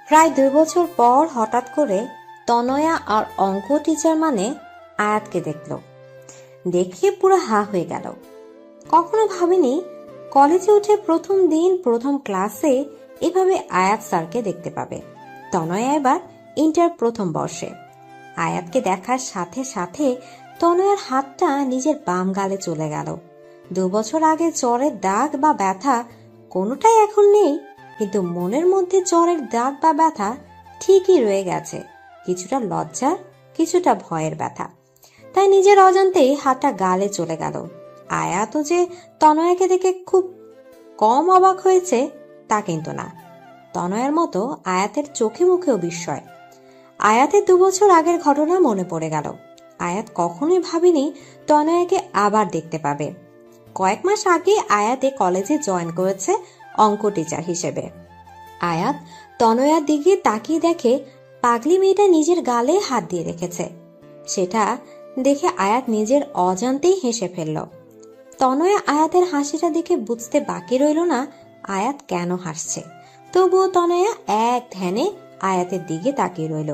প্রায় 2 বছর পর হঠাৎ করে তনয়া আর অঙ্ক টিচার মানে আয়াতকে দেখল। দেখে পুরো হা হয়ে গেল। কখনো ভাবিনি কলেজে উঠে প্রথম দিন প্রথম ক্লাসে এভাবে আয়াত স্যারকে দেখতে পাবে। তনয়া এবার ইন্টার প্রথম বর্ষে। আয়াতকে দেখার সাথে সাথে তনয়ার হাতটা নিজের বাম গালে চলে গেল। 2 বছর আগে জ্বরের দাগ বা ব্যথা কোনোটাই এখন নেই, কিন্তু মনের মধ্যে জ্বরের দাগ বা ব্যথা ঠিকই রয়ে গেছে, কিছুটা লজ্জার, কিছুটা ভয়ের ব্যথা। তাই নিজের অজান্তেই হাতটা গালে চলে গেল। আয়াতও যে তনয়াকে দেখে খুব কম অবাক হয়েছে তা কিন্তু না। তনয়ার মতো আয়াতের চোখে মুখেও বিস্ময়। আয়াতের 2 বছর আগের ঘটনা মনে পড়ে গেল। আয়াত কখনোই ভাবেনি তনয়াকে আবার দেখতে পাবে। কয়েক মাস আগে আয়াতে কলেজে জয়েন করেছে অঙ্ক টিচার হিসেবে। আয়াত তনয়ার দিকে তাকিয়ে দেখে পাগলি মেয়েটা নিজের গালে হাত দিয়ে রেখেছে। সেটা দেখে আয়াত নিজের অজান্তেই হেসে ফেলল। তনয়া আয়াতের হাসিটা দেখে বুঝতে বাকি রইল না আয়াত কেন হাসছে। তবুও তনয়া এক ধ্যানে আয়াতের দিকে তাকিয়ে রইল।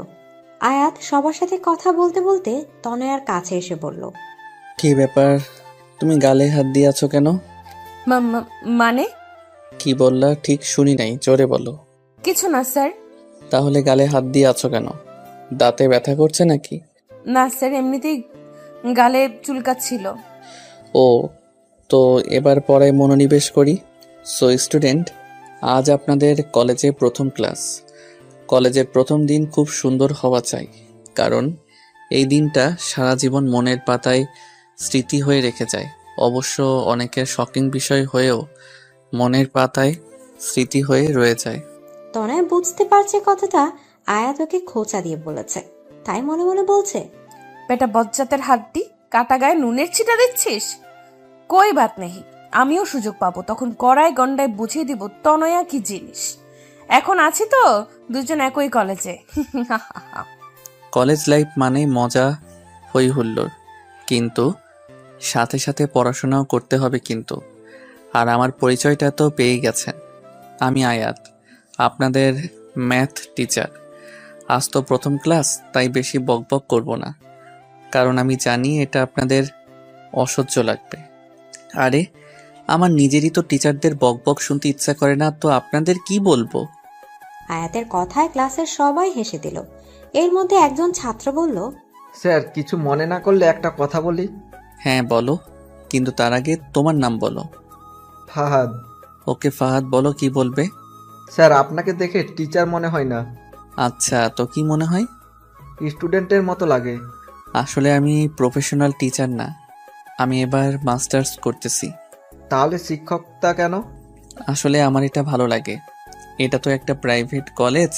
আয়াত সবার সাথে কথা বলতে বলতে তনয়ার কাছে এসে বলল, কি ব্যাপার, তুমি গালে হাত দিয়ে আছো কেন? মানে? কি বললা ঠিক শুনি নাই, জোরে বলো। কিছু না স্যার। তাহলে গালে হাত দিয়ে আছো কেন? দাঁতে ব্যথা করছে নাকি? না স্যার, এমনিতেই গালে চুলকাচ্ছিল। ও, তো এবার পড়ায় মনোনিবেশ করি। সো স্টুডেন্ট, আজ আপনাদের কলেজে প্রথম ক্লাস। কলেজের প্রথম দিন খুব সুন্দর হওয়া চাই, কারণ এই দিনটা সারা জীবন মনের পাতায় স্মৃতি হয়ে রেখে যায়। অবশ্য অনেকের শকিং বিষয় হয়েও মনের পাতায় স্মৃতি হয়ে রয়ে যায়। তনয় বুঝতে পারছে কথাটা আয়াত ওকে খোঁচা দিয়ে বলেছে, তাই মনে মনে বলছে, বেটা বজ্জাতের হাড্ডি, কাটা গায়ে নুনের ছিটা দিচ্ছিস। কই বাত নেই, আমিও সুযোগ পাবো, তখন কড়ায় গন্ডায় বুঝিয়ে দিব তনয়া কি জিনিস। এখন আছি তো দুজন একই কলেজে। কলেজ লাইফ মানে মজা, হই হুল্লোড়, কিন্তু সাথে সাথে পড়াশোনাও করতে হবে কিন্তু। আর আমার পরিচয়টা তো পেয়ে গেছেন, আমি আয়াত, আপনাদের ম্যাথ টিচার। আজ তো প্রথম ক্লাস, তাই বেশি বকবক করব না, কারণ আমি জানি এটা আপনাদের অসহ্য লাগবে। আরে, আমার নিজেরই তো টিচারদের বকবক শুনতে ইচ্ছা করে না, তো আপনাদের কি বলবো? আয়াতের কথায় ক্লাসের সবাই হেসে দিল। এর মধ্যে একজন ছাত্র বলল, স্যার, কিছু মনে না করলে একটা কথা বলি। হ্যাঁ বলো, কিন্তু তার আগে তোমার নাম বলো। ফাহাদ। ওকে ফাহাদ, বলো কি বলবে। স্যার, আপনাকে দেখে টিচার মনে হয় না, আচ্ছা, তো কি মনে হয়? স্টুডেন্টের মতো লাগে। আসলে আমি প্রফেশনাল টিচার না, আমি এবার মাস্টার্স করতেছি। তাহলে শিক্ষকতা কেন? আসলে আমার এটা ভালো লাগে। এটা তো একটা প্রাইভেট কলেজ,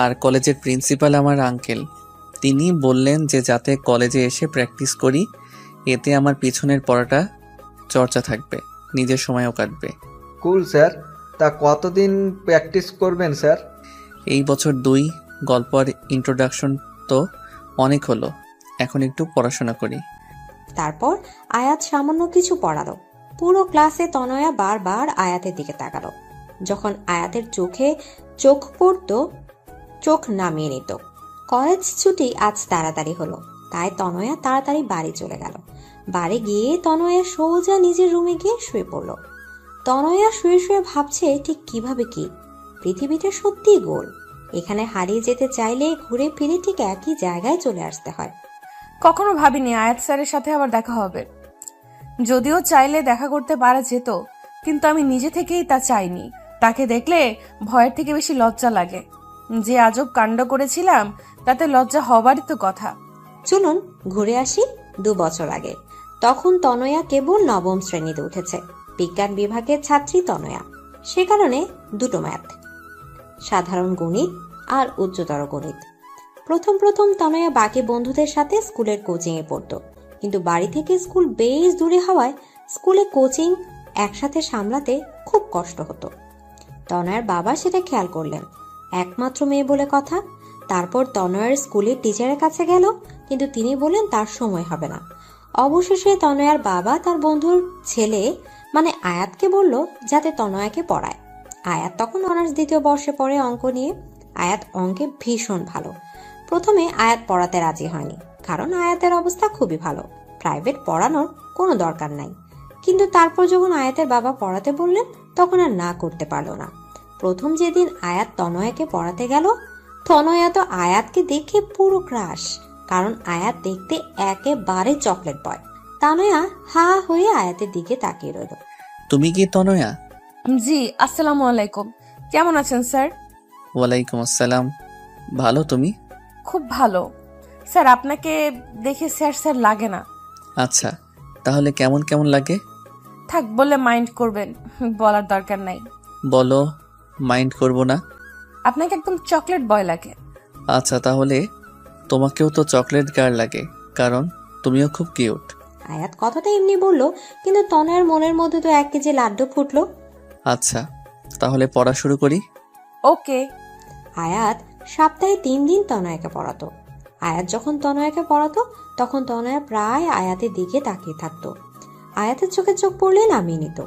আর কলেজের প্রিন্সিপাল আমার আঙ্কেল। তিনি বললেন যে যাতে কলেজে এসে প্র্যাকটিস করি, এতে আমার পিছনের পড়াটা চর্চা থাকবে, নিজের সময়ও কাটবে। কুল স্যার। তা কতদিন প্র্যাকটিস করবেন স্যার? এই বছর 2, গল্প আর ইন্ট্রোডাকশন তো অনেক হলো, এখন একটু পড়াশোনা করি। তারপর আয়াত সামান্য কিছু পড়ালো। পুরো ক্লাসে তনয়া বারবার আয়াতের দিকে তাকালো। যখন আয়াতের চোখে চোখ পড়তো, চোখ নামিয়ে নিত। কলেজ ছুটি আজ তাড়াতাড়ি হলো, তাই তনয়া তাড়াতাড়ি বাড়ি চলে গেল। বাড়ি গিয়ে তনয়া সোজা নিজের রুমে গিয়ে শুয়ে পড়ল। তনয়া শুয়ে শুয়ে ভাবছে ঠিক কিভাবে কি পৃথিবীটা সত্যিই গোল। এখানে হারিয়ে যেতে চাইলে ঘুরে ফিরে ঠিক একই জায়গায় চলে আসতে হয়। কখনো ভাবিনি আয়াত স্যারের সাথে আবার দেখা হবে। যদিও চাইলে দেখা করতে পারা যেত, কিন্তু আমি নিজে থেকেই তা চাইনি। তাকে দেখলে ভয়ের থেকে বেশি লজ্জা লাগে। যে আজব কাণ্ড করেছিলাম তাতে লজ্জা হবারই তো কথা। চলুন ঘুরে আসি 2 বছর আগে। তখন তনয়া কেবল নবম শ্রেণীতে উঠেছে। বিজ্ঞান বিভাগের ছাত্রী তনয়া, সে কারণে দুটো ম্যাথ, সাধারণ গণিত আর উচ্চতর গণিত। প্রথম প্রথম তনয়া বাকি বন্ধুদের সাথে স্কুলের কোচিং এ পড়তো, কিন্তু বাড়ি থেকে স্কুল বেশ দূরে হওয়ায় স্কুলে কোচিং একসাথে সামলাতে খুব কষ্ট হতো। তনয়ার বাবা সেটা খেয়াল করলেন, একমাত্র মেয়ে বলে কথা। তারপর তনয়ার স্কুলের টিচারের কাছে গেল, কিন্তু তিনি বললেন তার সময় হবে না। অবশেষে তনয়ার বাবা তার বন্ধুর ছেলে মানে আয়াতকে বলল যাতে তনয়াকে পড়ায়। আয়াত তখন অনার্স 2য় বর্ষে পড়ে অঙ্ক নিয়ে। আয়াত অঙ্কে ভীষণ ভালো। প্রথমে আয়াত পড়াতে রাজি হয়নি, কারণ আয়াতের অবস্থা খুবই ভালো, প্রাইভেট পড়ানোর কোনো দরকার নাই। কিন্তু তারপর যখন আয়াতের বাবা পড়াতে বললেন, তখন আর না করতে পারলো না। প্রথম যেদিন আয়াত তনয়াকে পড়াতে গেল, তনয়া তো আয়াতকে দেখে পুরো ক্রাশ, কারণ আয়াত দেখতে একেবারে চকলেট বয়। তনয়া হা হয়ে আয়াতের দিকে তাকিয়ে রইল। তুমি কি তনয়া? জি, আসসালামু আলাইকুম। কেমন আছেন স্যার? ওয়ালাইকুম আসসালাম। ভালো, তুমি? খুব ভালো স্যার। আপনাকে দেখে স্যার স্যার লাগে না। আচ্ছা, তাহলে কেমন কেমন লাগে? থাক, বললে মাইন্ড করবেন, বলার দরকার নাই। বলো, মাইন্ড করব না। আপনাকে একদম চকলেট বয় লাগে। আচ্ছা, তাহলে তোমাকেও তো চকলেট গার্ল লাগে, কারণ তুমিও খুব কিউট। আয়াত কথাটা এমনি বলল, কিন্তু তনয়ার মনের মধ্যে তো 1 কেজি লাড্ডু ফুটলো। আচ্ছা, তাহলে পড়া শুরু করি। ওকে। আয়াত সপ্তাহে 3 দিন তনয়াকে পড়াতো। আয়াত যখন তনয়াকে পড়াতো, তখন তনয়া প্রায় আয়াতের দিকে তাকিয়ে থাকতো। আয়াতের চোখে চোখ পড়লে নামিয়ে নিত।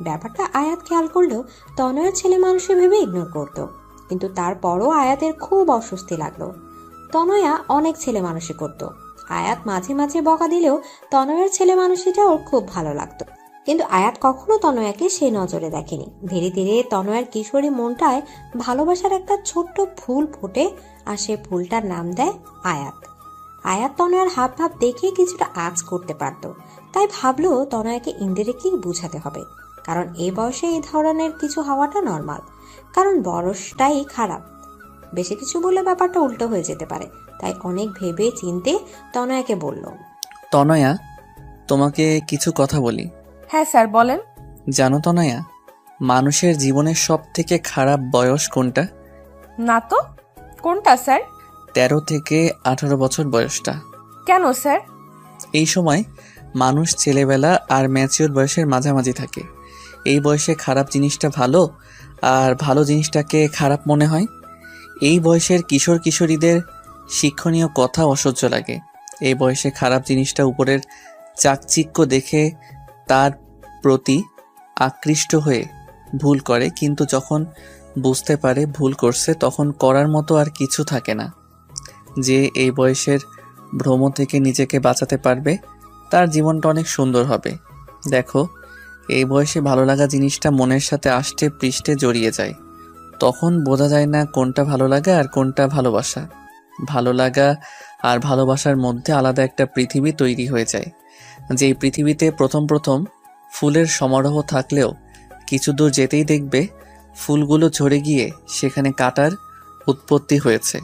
ব্যাপারটা আয়াত খেয়াল করলেও তনয়ার ছেলে মানুষই ভেবে ইগনোর করতো। কিন্তু তারপরও আয়াতের খুব অস্বস্তি লাগলো। তনয়া অনেক ছেলে মানুষই করতো। আয়াত মাঝে মাঝে বকা দিলেও তনয়ার ছেলে মানুষিটা ওর খুব ভালো লাগতো। কিন্তু আয়াত কখনো তনয়াকে সেই নজরে দেখেনি। ধীরে ধীরে তনয়ার কিশোরী মনটায় ভালোবাসার একটা ছোট্ট ফুল ফোটে, আর সে ফুলটার নাম দেয় আয়াত। আয়াত তনয়ার হাব ভাব দেখে কিছুটা আঁচ করতে পারত, তাই ভাবলো তনয়াকে ইনডিরেক্টলি বুঝাতে হবে, কারণ এই বয়সে এই ধরনের কিছু হওয়াটা নর্মাল, কারণ বয়সটাই খারাপ। বেশি কিছু বললে ব্যাপারটা উল্টো হয়ে যেতে পারে, তাই অনেক ভেবে চিনতে তনয়াকে বলল। তনয়া, তোমাকে কিছু কথা বলি। হ্যাঁ স্যার, বলেন। জানো তনয়া, মানুষের জীবনের সব থেকে খারাপ বয়স কোনটা? না তো, কোনটা স্যার? 13 থেকে 18 বছর বয়সটা। কেন স্যার? এই সময় মানুষ ছেলেবেলা আর ম্যাচিওর বয়সের মাঝামাঝি থাকে। এই বয়সে খারাপ জিনিসটা ভালো আর ভালো জিনিসটাকে খারাপ মনে হয়। এই বয়সের কিশোর কিশোরীদের শিক্ষণীয় কথা অসহ্য লাগে। এই বয়সে খারাপ জিনিসটা উপরের চাকচিক্য দেখে তার প্রতি আকৃষ্ট হয়ে ভুল করে, কিন্তু যখন বুঝতে পারে ভুল করছে, তখন করার মতো আর কিছু থাকে না। যে এই বয়সের ভ্রম থেকে নিজেকে বাঁচাতে পারবে, তার জীবনটা অনেক সুন্দর হবে। দেখো, এই বয়সে ভালো লাগা জিনিসটা মনের সাথে আষ্টে পৃষ্ঠে জড়িয়ে যায়। তখন বোঝা যায় না কোনটা ভালো লাগা আর কোনটা ভালোবাসা। ভালো লাগা আর ভালোবাসার মধ্যে আলাদা একটা পৃথিবী তৈরি হয়ে যায়। যেই পৃথিবীতে প্রথম প্রথম ফুলের সমারোহ থাকলেও কিছু দূর যেতেই দেখবে ফুলগুলো ঝরে গিয়ে সেখানে কাঁটার উৎপত্তি হয়েছে।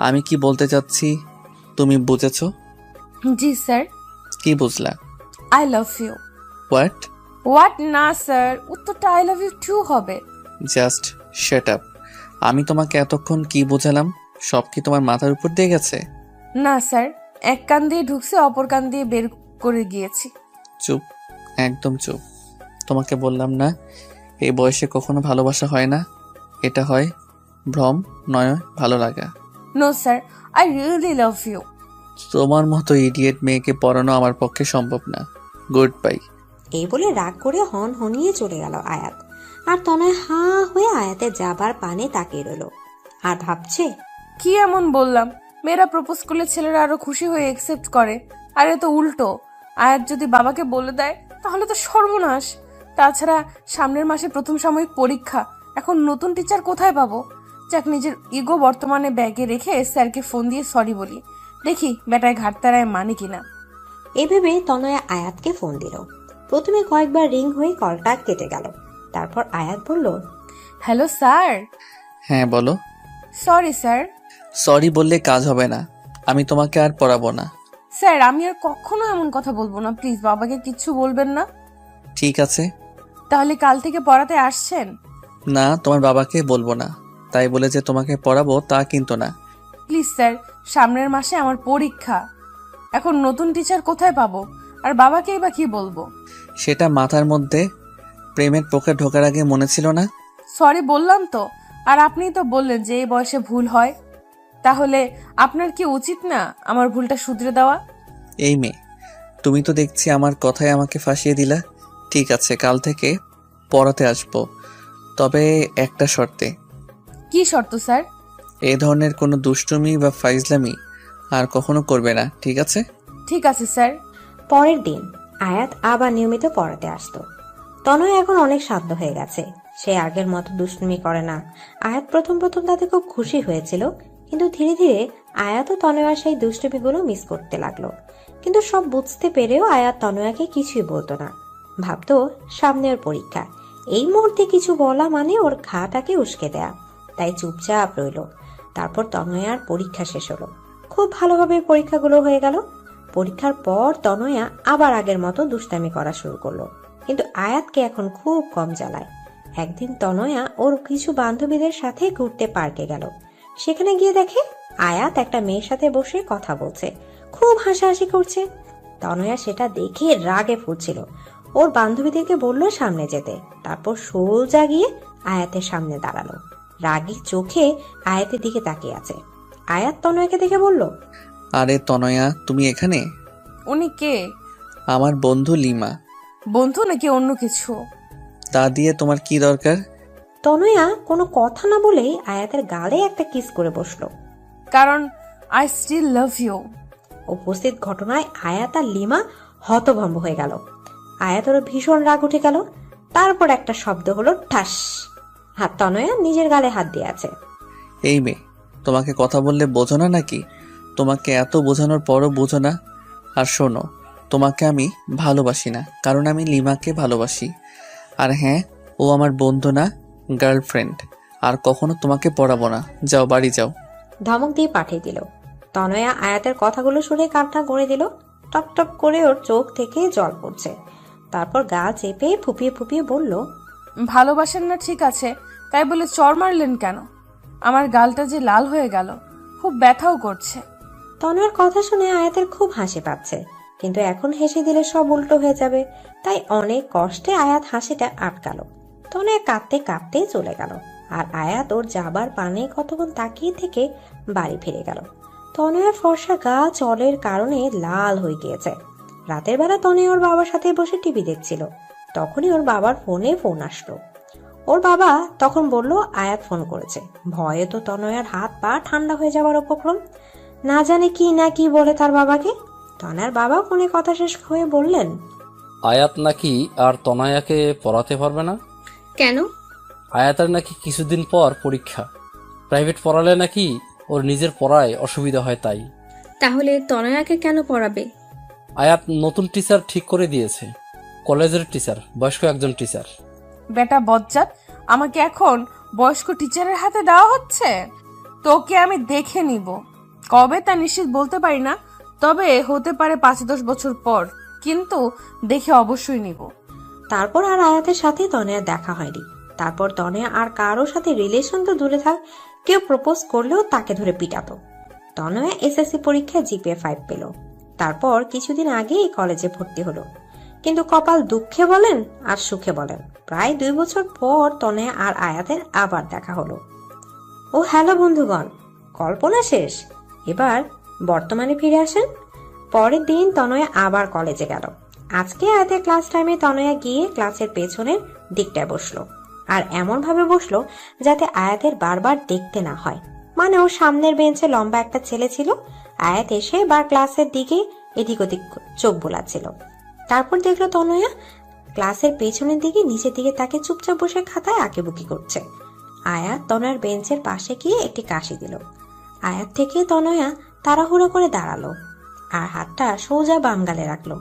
আমি কি বলতে চাচ্ছি তুমি বুঝেছো? জি স্যার। কি বুঝলা? I love you. What? What না স্যার, উত্তরটা আই লাভ ইউ টু হবে। Just shut up. আমি তোমাকে এতক্ষণ কি বোঝালাম, সব কি তোমার মাথার উপর দিয়ে গেছে? না স্যার, এক কান দিয়ে ঢুকছে, অপর কান দিয়ে বের করে গিয়েছি। চুপ, একদম চুপ। তোমাকে বললাম না এই বয়সে কখনো ভালোবাসা হয় না, এটা হয় ভ্রম, নয় ভালো লাগা। No sir, I really love you. তোমার মতো ইডিয়েট মেয়েকে পড়ানো আমার পক্ষে সম্ভব না। Good bye. এই বলে রাগ করে হন হনিয়ে চলে গেল আয়াত। আর তনয় হাঁ হয়ে আয়াতের যাবার পানে তাকিয়ে রইল আর ভাবছে, কি এমন বললাম মেয়েরা প্রপোজ করলে ছেলেরা আরো খুশি হয়ে একসেপ্ট করে, আর এ তো উল্টো। আয়াত যদি বাবাকে বলে দেয় তাহলে তো সর্বনাশ। তাছাড়া সামনের মাসে প্রথম সাময়িক পরীক্ষা, এখন নতুন টিচার কোথায় পাবো? যাক, নিজের ইগো বর্তমানে ব্যাগে রেখে স্যারকে ফোন দিয়ে সরি বলি, দেখি বেটায় ঘাটতারায় মানে কিনা। এভাবে তনয়া আয়াতকে ফোন দিল। প্রথমে কয়েকবার রিং হয়ে কলটা কেটে গেল। তারপর আয়াত বলল, হ্যালো স্যার। হ্যাঁ বলো। Sorry sir. সরি বললে কাজ হবে না, আমি তোমাকে আর পড়াবো না। স্যার, আমি আর কখনো এমন কথা বলবো না, প্লিজ বাবাকে কিচ্ছু বলবেন না। ঠিক আছে। তাহলে কাল থেকে পড়াতে আসছেন? না, তোমার বাবাকে বলবো না, তাই বলে যে তোমাকে পড়াবো তা কিন্তু না। প্লিজ স্যার, সামনের মাসে আমার পরীক্ষা, এখন নতুন টিচার কোথায় পাবো, আর বাবাকেই বা কি বলবো? সেটা মাথার মধ্যে প্রেমের পোকা ঢোকার আগে মনে ছিল না? সরি বললাম তো, আর আপনিই তো বললেন যে এই বয়সে ভুল হয়। তাহলে আপনার কি উচিত না আমার ভুলটা শুধরে দেওয়া? এই মেয়ে, তুমি তো দেখছি আমার কথায় আমাকে ফাঁসিয়ে দিলা। ঠিক আছে, কাল থেকে পড়াতে আসবো, তবে একটা শর্তে। কি শর্ত স্যার? এই ধরনের কোনো দুষ্টুমি বা ফাইজলামি আর কখনো করবে না, ঠিক আছে? ঠিক আছে স্যার। পরের দিন আয়াত আবার নিয়মিত পড়াতে আসতো। তনয় এখন অনেক শান্ত হয়ে গেছে, সে আগের মতো দুষ্টুমি করে না। আয়াত প্রথম প্রথম তাতে খুব খুশি হয়েছিল, কিন্তু ধীরে ধীরে আয়াত ও তনয়া সেই দুষ্টুমিগুলো মিস করতে লাগলো। কিন্তু সব বুঝতে পেরেও আয়াত তনয়াকে কিছুই বলতো না, ভাবতো সামনে ওর পরীক্ষা, এই মুহূর্তে কিছু বলা মানে ওর ঘাটাকে উস্কে দেয়া, তাই চুপচাপ রইল। তারপর তনয়ার পরীক্ষা শেষ হলো, খুব ভালোভাবে পরীক্ষাগুলো হয়ে গেল। পরীক্ষার পর তনয়া আবার আগের মতো দুষ্টামি করা শুরু করলো, কিন্তু আয়াতকে এখন খুব কম জ্বালায়। একদিন তনয়া ওর কিছু বান্ধবীদের সাথে ঘুরতে পার্কে গেল। সেখানে গিয়ে দেখে আয়াত একটা মেয়ের সাথে বসে কথা বলছে, খুব হাসাহাসি করছে। তনয়া সেটা দেখে রাগে ফুটছিল, ওর বান্ধবীদেরকে বললো সামনে যেতে। তারপর সোজা গিয়ে আয়াতের সামনে দাঁড়ালো, রাগী চোখে আয়াতের দিকে তাকিয়ে আছে। আয়াত তনয়াকে দেখে বলল, আরে তনয়া, তুমি এখানে? উনি কে? আমার বন্ধু লিমা। বন্ধু নাকি অন্য কিছু? তা দিয়ে তোমার কি দরকার? তনয়া কোনো কথা না বলেই আয়াতের গালে একটা কিস করে বসলো। কারণ আই স্টিল লাভ ইউ। উপস্থিত ঘটনায় আয়াত আর লিমা হতভম্ব হয়ে গেল। আয়াতেরও ভীষণ রাগ উঠে গেল। তারপর একটা শব্দ হলো ঠাস, হাত তনয়া নিজের গালে হাত দিয়ে আছে। এই মেয়ে, তোমাকে কথা বললে বোঝো না নাকি? তোমাকে এত বোঝানোর পরও বোঝো না? আর শোনো, তোমাকে আমি ভালোবাসি না, কারণ আমি লিমাকে ভালোবাসি। আর হ্যাঁ, ও আমার বন্ধু না, গার্লফ্রেন্ড। আর কখনো তোমাকে পড়াবো না, যাও বাড়ি যাও। ধমক দিয়ে পাঠিয়ে দিল। তনয়া আয়াতের কথাগুলো শুনে কান্না করে দিল, টপ টপ করে ওর চোখ থেকে জল পড়ছে। তারপর গা চেপে ফুপিয়ে ফুপিয়ে বলল, ভালোবাসেন না ঠিক আছে, তাই বলে চড় মারলেন কেন? আমার গালটা যে লাল হয়ে গেল, খুব ব্যথাও করছে। তনয়ার কথা শুনে আয়াতের খুব হাসি পাচ্ছে, কিন্তু এখন হেসে দিলে সব উল্টো হয়ে যাবে, তাই অনেক কষ্টে আয়াত হাসিটা আটকালো। তনয়া কাঁদতে কাঁদতে চলে গেল, আর আয়াত ওর যাবার পানে কতক্ষণ তাকিয়ে থেকে বাড়ি ফিরে গেল। তনয়ার ফর্সা গা জলের কারণে লাল হয়ে গিয়েছে। রাতের বেলা তনয়া ওর বাবার সাথে বসে টিভি দেখছিল, তখনই ওর বাবার ফোন আসলো। ওর বাবা তখন বলল আয়াত ফোন করেছে। ভয়ে তো তনয়ার হাত পা ঠান্ডা হয়ে যাওয়ার উপক্রম, না জানে কি না কি বলে তার বাবাকে। তনয়ার বাবা ফোনে কথা শেষ হয়ে বললেন, আয়াত নাকি আর তনয়াকে পড়াতে পারবে না। কেন? আয়াতের নাকি কিছুদিন পর পরীক্ষা, প্রাইভেট পড়ালে নাকি ওর নিজের পড়ায় অসুবিধা হয়, তাই। তাহলে তনয়াকে কেন পড়াবে? আয়াত নতুন টিচার ঠিক করে দিয়েছে, কলেজের টিচার, বয়স্ক একজন টিচার। বেটা বজ্জাত, আমাকে এখন বয়স্ক টিচারের হাতে দেওয়া হচ্ছে? তোকে আমি দেখে নিব, কবে তা নিশ্চিত বলতে পারি না, তবে হতে পারে 5-10 বছর পর, কিন্তু দেখে অবশ্যই নিব। তারপর আর আয়াতের সাথে তনয়ার দেখা হয়নি। তারপর তনয়া আর কারোর সাথে রিলেশন তো দূরে থাক, কেউ প্রপোজ করলেও তাকে ধরে পিটাতো। তনয়া এসএসসি পরীক্ষায় জিপিএ 5 পেল। তারপর কিছুদিন আগে এই কলেজে ভর্তি হলো, কিন্তু কপাল দুঃখে বলেন আর সুখে বলেন, প্রায় 2 বছর পর তনয়া আর আয়াতের আবার দেখা হলো। ও হ্যালো বন্ধুগণ, কল্পনা শেষ, এবার বর্তমানে ফিরে আসেন। পরের দিন তনয়া আবার কলেজে গেল। আজকে আয়াতের ক্লাস টাইমে তনয়া গিয়ে ক্লাসের পেছনের দিকটায় বসলো, আর এমন ভাবে বসলো যাতে আয়াতের বারবার দেখতে না হয়। মানে ওর সামনের বেঞ্চে লম্বা একটা ছেলে ছিল, আয়াত এসে বার ক্লাসের দিকে এদিক ওদিক চোখ বোলাচ্ছিল। তারপর দেখলো তনয়া ক্লাসের পেছনের দিকে নিচের দিকে তাকে চুপচাপ বসে খাতায় আঁকিবুকি করছে। আয়াত তনয়ার বেঞ্চের পাশে গিয়ে একটি কাশি দিল। আয়াত থেকে তনয়া তাড়াহুড়ো করে দাঁড়ালো আর হাতটা সোজা বাম গালে রাখলো।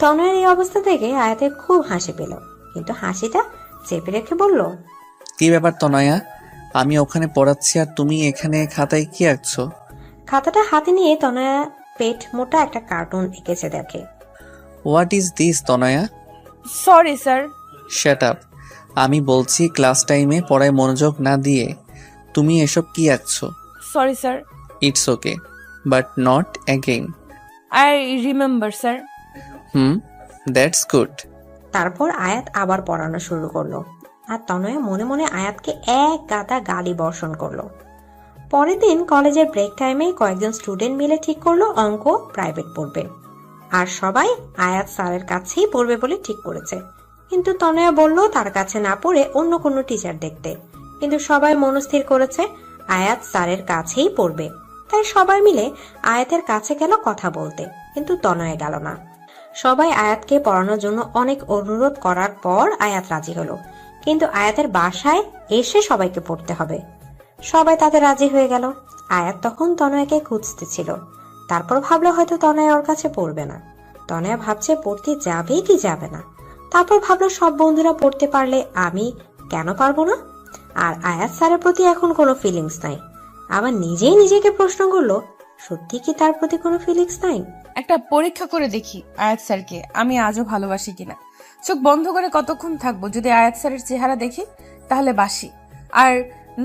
তনয়ের এই অবস্থা থেকে আয়াতের খুব হাসি পেল, কিন্তু হাসিটা চেপে রেখে বলল, কি ব্যাপার তনয়া? আমি ওখানে পড়াচ্ছি আর তুমি এখানে খাতায় কি আঁকছো? খাতাটা হাতে নিয়ে তনয়া পেট মোটা একটা কার্টুন এঁকেছে দেখে। What is this Tanaya? Sorry sir. Shut up! আমি বলছি ক্লাস টাইমে পড়ায় মনোযোগ না দিয়ে তুমি এসব কি আঁকছো? Sorry sir. It's okay, but not again. I remember sir. That's good. তারপর আয়াত আবার পড়ানো শুরু করলো, আর তনয়া মনে মনে আয়াতকে এক গাদা গালি বর্ষণ করলো। পরের দিন কলেজের ব্রেক টাইমে কয়েকজন স্টুডেন্ট মিলে ঠিক করলো অঙ্ক প্রাইভেট পড়বে, আর সবাই আয়াত স্যারের কাছেই পড়বে বলে ঠিক করেছে। কিন্তু তনয়া বলল তার কাছে না পড়ে অন্য কোনো টিচার দেখতে, কিন্তু সবাই মনস্থির করেছে আয়াত স্যারের কাছেই পড়বে। তাই সবাই মিলে আয়াতের কাছে গেল কথা বলতে, কিন্তু তনয়া গেল না। সবাই আয়াতকে পড়ানোর জন্য অনেক অনুরোধ করার পর আয়াত রাজি হলো, কিন্তু আয়াতের বাসায় এসে সবাইকে পড়তে হবে। সবাই তাতে রাজি হয়ে গেল। আয়াত তখন তনয়াকে খুঁজতেছিল। তারপর ভাবলো হয়তো তনয়া ওর কাছে পড়বে না। তনয়া ভাবছে পড়তে যাবে কি যাবে না। তারপর ভাবলো সব বন্ধুরা পড়তে পারলে আমি কেন পারবো না। আর আয়াত স্যারের প্রতি এখন কোনো ফিলিংস নাই। আবার নিজেই নিজেকে প্রশ্ন করলো, সত্যি কি তার প্রতি কোনো ফিলিংস নাই? একটা পরীক্ষা করে দেখি আয়াত স্যারকে আমি আজও ভালোবাসি কিনা। চোখ বন্ধ করে কতক্ষণ থাকবো? যদি আয়াত স্যারের চেহারা দেখি তাহলে বাসি, আর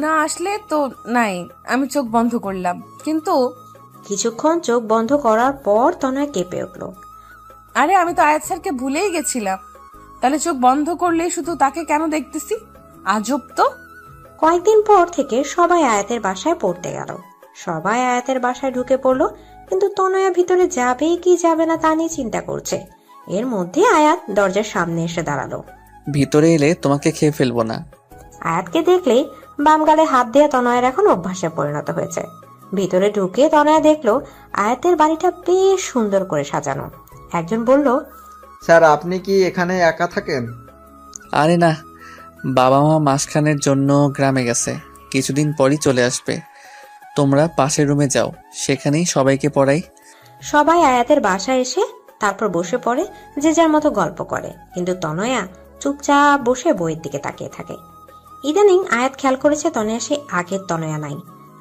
না আসলে তো নাই। আমি চোখ বন্ধ করলাম, কিন্তু কিছুক্ষণ চোখ বন্ধ করার পর তনয়া কেঁপে উঠলো। আরে আমি তো আয়াত স্যারকে ভুলেই গেছিলাম। তাহলে চোখ বন্ধ করলেই শুধু তাকে কেন দেখতেছি? আজব তো। কয়েকদিন পর থেকে সবাই আয়াতের বাসায় পড়তে গেল। সবাই আয়াতের বাসায় ঢুকে পড়লো, কিন্তু তনয়া ভিতরে যাবে কি যাবে না তা নিয়ে চিন্তা করছে। এর মধ্যে আয়াত দরজার সামনে এসে দাঁড়ালো। ভিতরে এলে তোমাকে খেয়ে ফেলবো না। আয়াতকে দেখলেই বাম গালে হাত দিয়ে তনয়ের এখন অভ্যাসে পরিণত হয়েছে। ভিতরে ঢুকে তনয়া দেখলো আয়াতের বাড়িটা বেশ সুন্দর করে সাজানো। একজন বলল, স্যার আপনি কি এখানে একা থাকেন? আরে না, বাবা মা মাসখানের জন্য গ্রামে গেছে, কিছুদিন পরই চলে আসবে। তোমরা পাশের রুমে যাও, সেখানেই সবাইকে পড়াই। সবাই আয়াতের বাসায় এসে তারপর বসে পড়ে, যে যার মতো গল্প করে, কিন্তু তনয়া চুপচাপ বসে বইয়ের দিকে তাকিয়ে থাকে। ইদানিং আয়াত খেয়াল করেছে তনয়া সে আগের তনয়া নাই।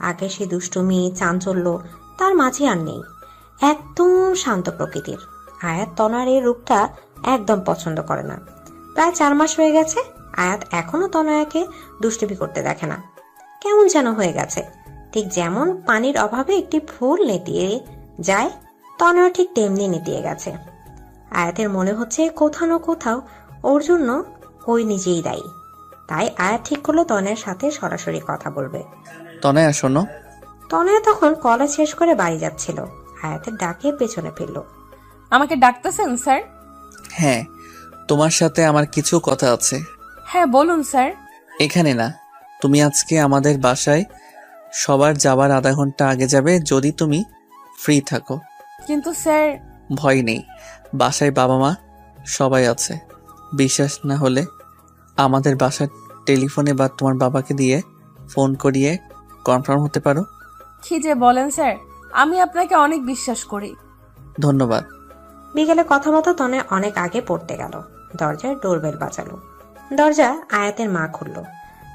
আগে সে দুষ্টুমি চাঞ্চল্য তার মাঝে আর নেই, একদম শান্ত প্রকৃতির। আয়াত তনয়ার এই রূপটা একদম পছন্দ করে না। প্রায় 4 মাস হয়ে গেছে আয়াত এখনো তনয়াকে দুষ্টুমি করতে দেখে না। কেমন যেন হয়ে গেছে, ঠিক যেমন পানির অভাবে একটি ফুল নেতিয়ে যায়, তনয়া ঠিক তেমনি নেতিয়ে গেছে। আয়াতের মনে হচ্ছে কোথাও না কোথাও ওর জন্য ওই নিজেই দায়ী। তাই আয়াত ঠিক করলো তনয়ের সাথে সরাসরি কথা বলবে। তনয়া শোনো। তনয়া তখন কলেজ শেষ করে বাড়ি যাচ্ছিল। আয়াতের ডাকে পেছনে ফিরল। আমাকে ডাকতেছেন স্যার? হ্যাঁ, তোমার সাথে আমার কিছু কথা আছে। হ্যাঁ বলুন স্যার। এখানে না, তুমি আজকে আমাদের বাসায় সবার যাবার আধা ঘন্টা আগে যাবে, যদি তুমি ফ্রি থাকো। কিন্তু স্যার। ভয় নেই, বাসায় বাবা মা সবাই আছে। বিশ্বাস না হলে আমাদের বাসার টেলিফোনে বা তোমার বাবাকে দিয়ে ফোন করিয়ে কনফার্ম হতে পারো। কি যে বলেন স্যার, আমি আপনাকে অনেক বিশ্বাস করি। ধন্যবাদ। বিকেলে কথা মতো তনয় অনেক আগে পড়তে গেল। দরজায় ডোরবেল বাজালো। দরজা আয়াতের মা খুলল।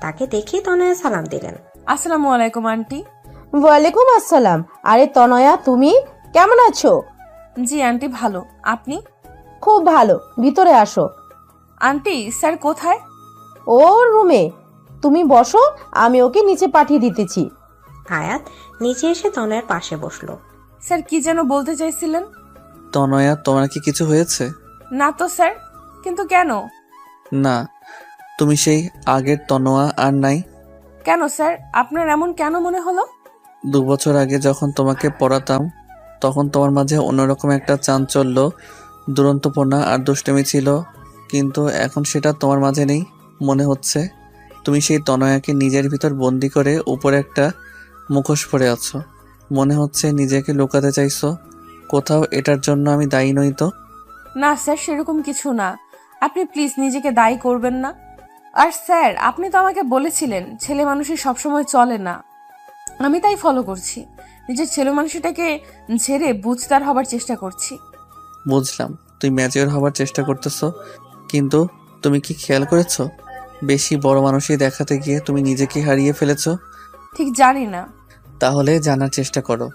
তাকে দেখে তনয়া সালাম দিলেন। আসসালামু আলাইকুম আন্টি। ওয়ালাইকুম আসসালাম। আরে তনয়া, তুমি কেমন আছো? জি আন্টি, ভালো। আপনি? খুব ভালো, ভিতরে আসো। আন্টি স্যার কোথায়? ওর রুমে। তুমি বসো, আমি ওকে নিচে পাঠিয়ে দিতেছি। আয়াত নিচে এসে তনয়ের পাশে বসলো। স্যার কি যেন বলতে চাইছিলেন? তনয়া, তোমার কি কিছু হয়েছে? না তো স্যার। কিন্তু কেন? না, তুমি সেই আগের তনোয়া আর নাই। কেন স্যার, আপনার এমন কেন মনে হলো? 2 বছর আগে যখন তোমাকে পড়াতাম, তখন তোমার মাঝে অন্যরকম একটা চাঞ্চল্য, দুরন্তপনা আর দুষ্টুমি ছিল, কিন্তু এখন সেটা তোমার মাঝে নেই। মনে হচ্ছে তুমি সেই তনয়াকে নিজের ভিতর বন্দি করে উপরে একটা মুখোশ পরে আছো। মনে হচ্ছে নিজেকে লুকাতে চাইছো কোথাও। এটার জন্য আমি দায়ী নই তো? না স্যার, সেরকম কিছু না। আপনি প্লিজ নিজেকে দায়ী করবেন না। আর স্যার, আপনি তো আমাকে বলেছিলেন ছেলে মানুষই সবসময় চলে না। আমি তাই ফলো করছি। নিজের ছেলে মানুষটাকে ছেড়ে বুঝদার হবার চেষ্টা করছি। বুঝলাম তুই ম্যাচিওর হবার চেষ্টা করতেছো, কিন্তু তুমি কি খেয়াল করেছো বেশি বড় মানুষই দেখাতে গিয়ে তুমি নিজেকে হারিয়ে ফেলেছো? ঠিক জানি না। তাহলে জানার চেষ্টা করো।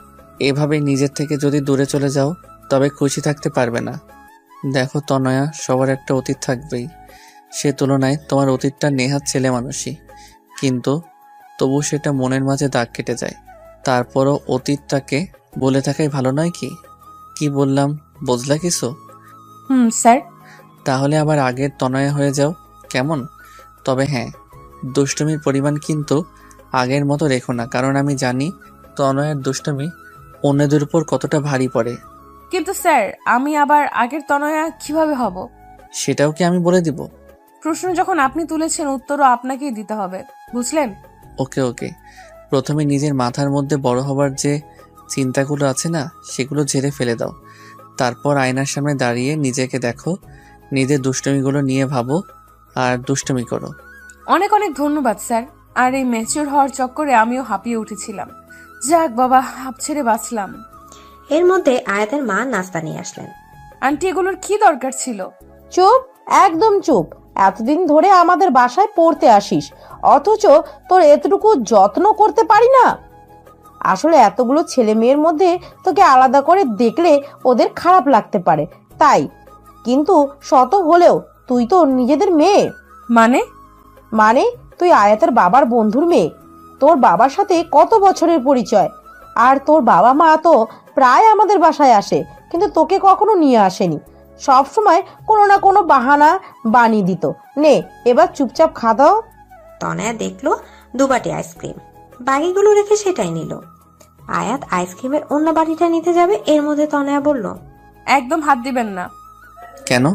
এভাবে নিজের থেকে যদি দূরে চলে যাও তবে খুশি থাকতে পারবে না। দেখো তনয়া, সবার একটা অতীত থাকবেই। সে তুলনায় তোমার অতীতটা নেহাত ছেলে মানুষই, কিন্তু তবু সেটা মনের মাঝে দাগ কেটে যায়। তারপরও অতীতটাকে বলে থাকাই ভালো নয় কি? কি বললাম বুঝলা কিছু? স্যার। তাহলে আবার আগের তনয়া হয়ে যাও, কেমন? তবে হ্যাঁ, দুষ্টুমির পরিমাণ কিন্তু আগের মতো রেখো না, কারণ আমি জানি তনয়ের দুষ্টুমি অন্যদের উপর কতটা ভারী পড়ে। কিন্তু স্যার, আমি আবার আগের তনয়া কিভাবে হব? সেটাও কি আমি বলে দিব? প্রশ্ন যখন আপনি তুলেছেন, উত্তরও আপনাকেই দিতে হবে, বুঝলেন? ওকে ওকে, প্রথমে নিজের মাথার মধ্যে বড় হবার যে চিন্তাগুলো আছে না, সেগুলো ঝেড়ে ফেলে দাও। তারপর আয়নার সামনে দাঁড়িয়ে নিজেকে দেখো, নিজের দুষ্টুমিগুলো নিয়ে ভাবো আর দুষ্টুমি করো। অনেক অনেক ধন্যবাদ স্যার। আর এই ম্যাচিওর হওয়ার চক্করে আমিও হাঁপিয়ে উঠেছিলাম। যাক বাবা, হাঁপ ছেড়ে বাঁচলাম। এর মধ্যে আয়াতের মা নাস্তা নিয়ে আসলেন। আন্টি, এগুলোর কি দরকার ছিল? চুপ, একদম চুপ। এতদিন ধরে আমাদের বাসায় পড়তে আসিস, অথচ তোর এতটুকু যত্ন করতে পারি না। আসলে এতগুলো ছেলে মেয়ের মধ্যে তোকে আলাদা করে দেখলে ওদের খারাপ লাগতে পারে, তাই। কিন্তু শত হলেও তুই তো নিজেদের মেয়ে। মানে? মানে তুই আয়াতের বাবার বন্ধুর মেয়ে। তোর বাবার সাথে কত বছরের পরিচয়। আর তোর বাবা মা তো প্রায় আমাদের বাসায় আসে, কিন্তু তোকে কখনো নিয়ে আসেনি। সব সময় কোনো না কোনো বাহানা বানিয়ে দিত। নে, এবার চুপচাপ খাওয়া। তনয়া দেখলো 2 বাটি আইসক্রিম, বাকিগুলো রেখে সেটাই নিল। আয়াত আইসক্রিমের অন্য বাটিটা নিতে যাবে, এর মধ্যে তনয়া বলল, একদম হাত দিবেন না। কেন?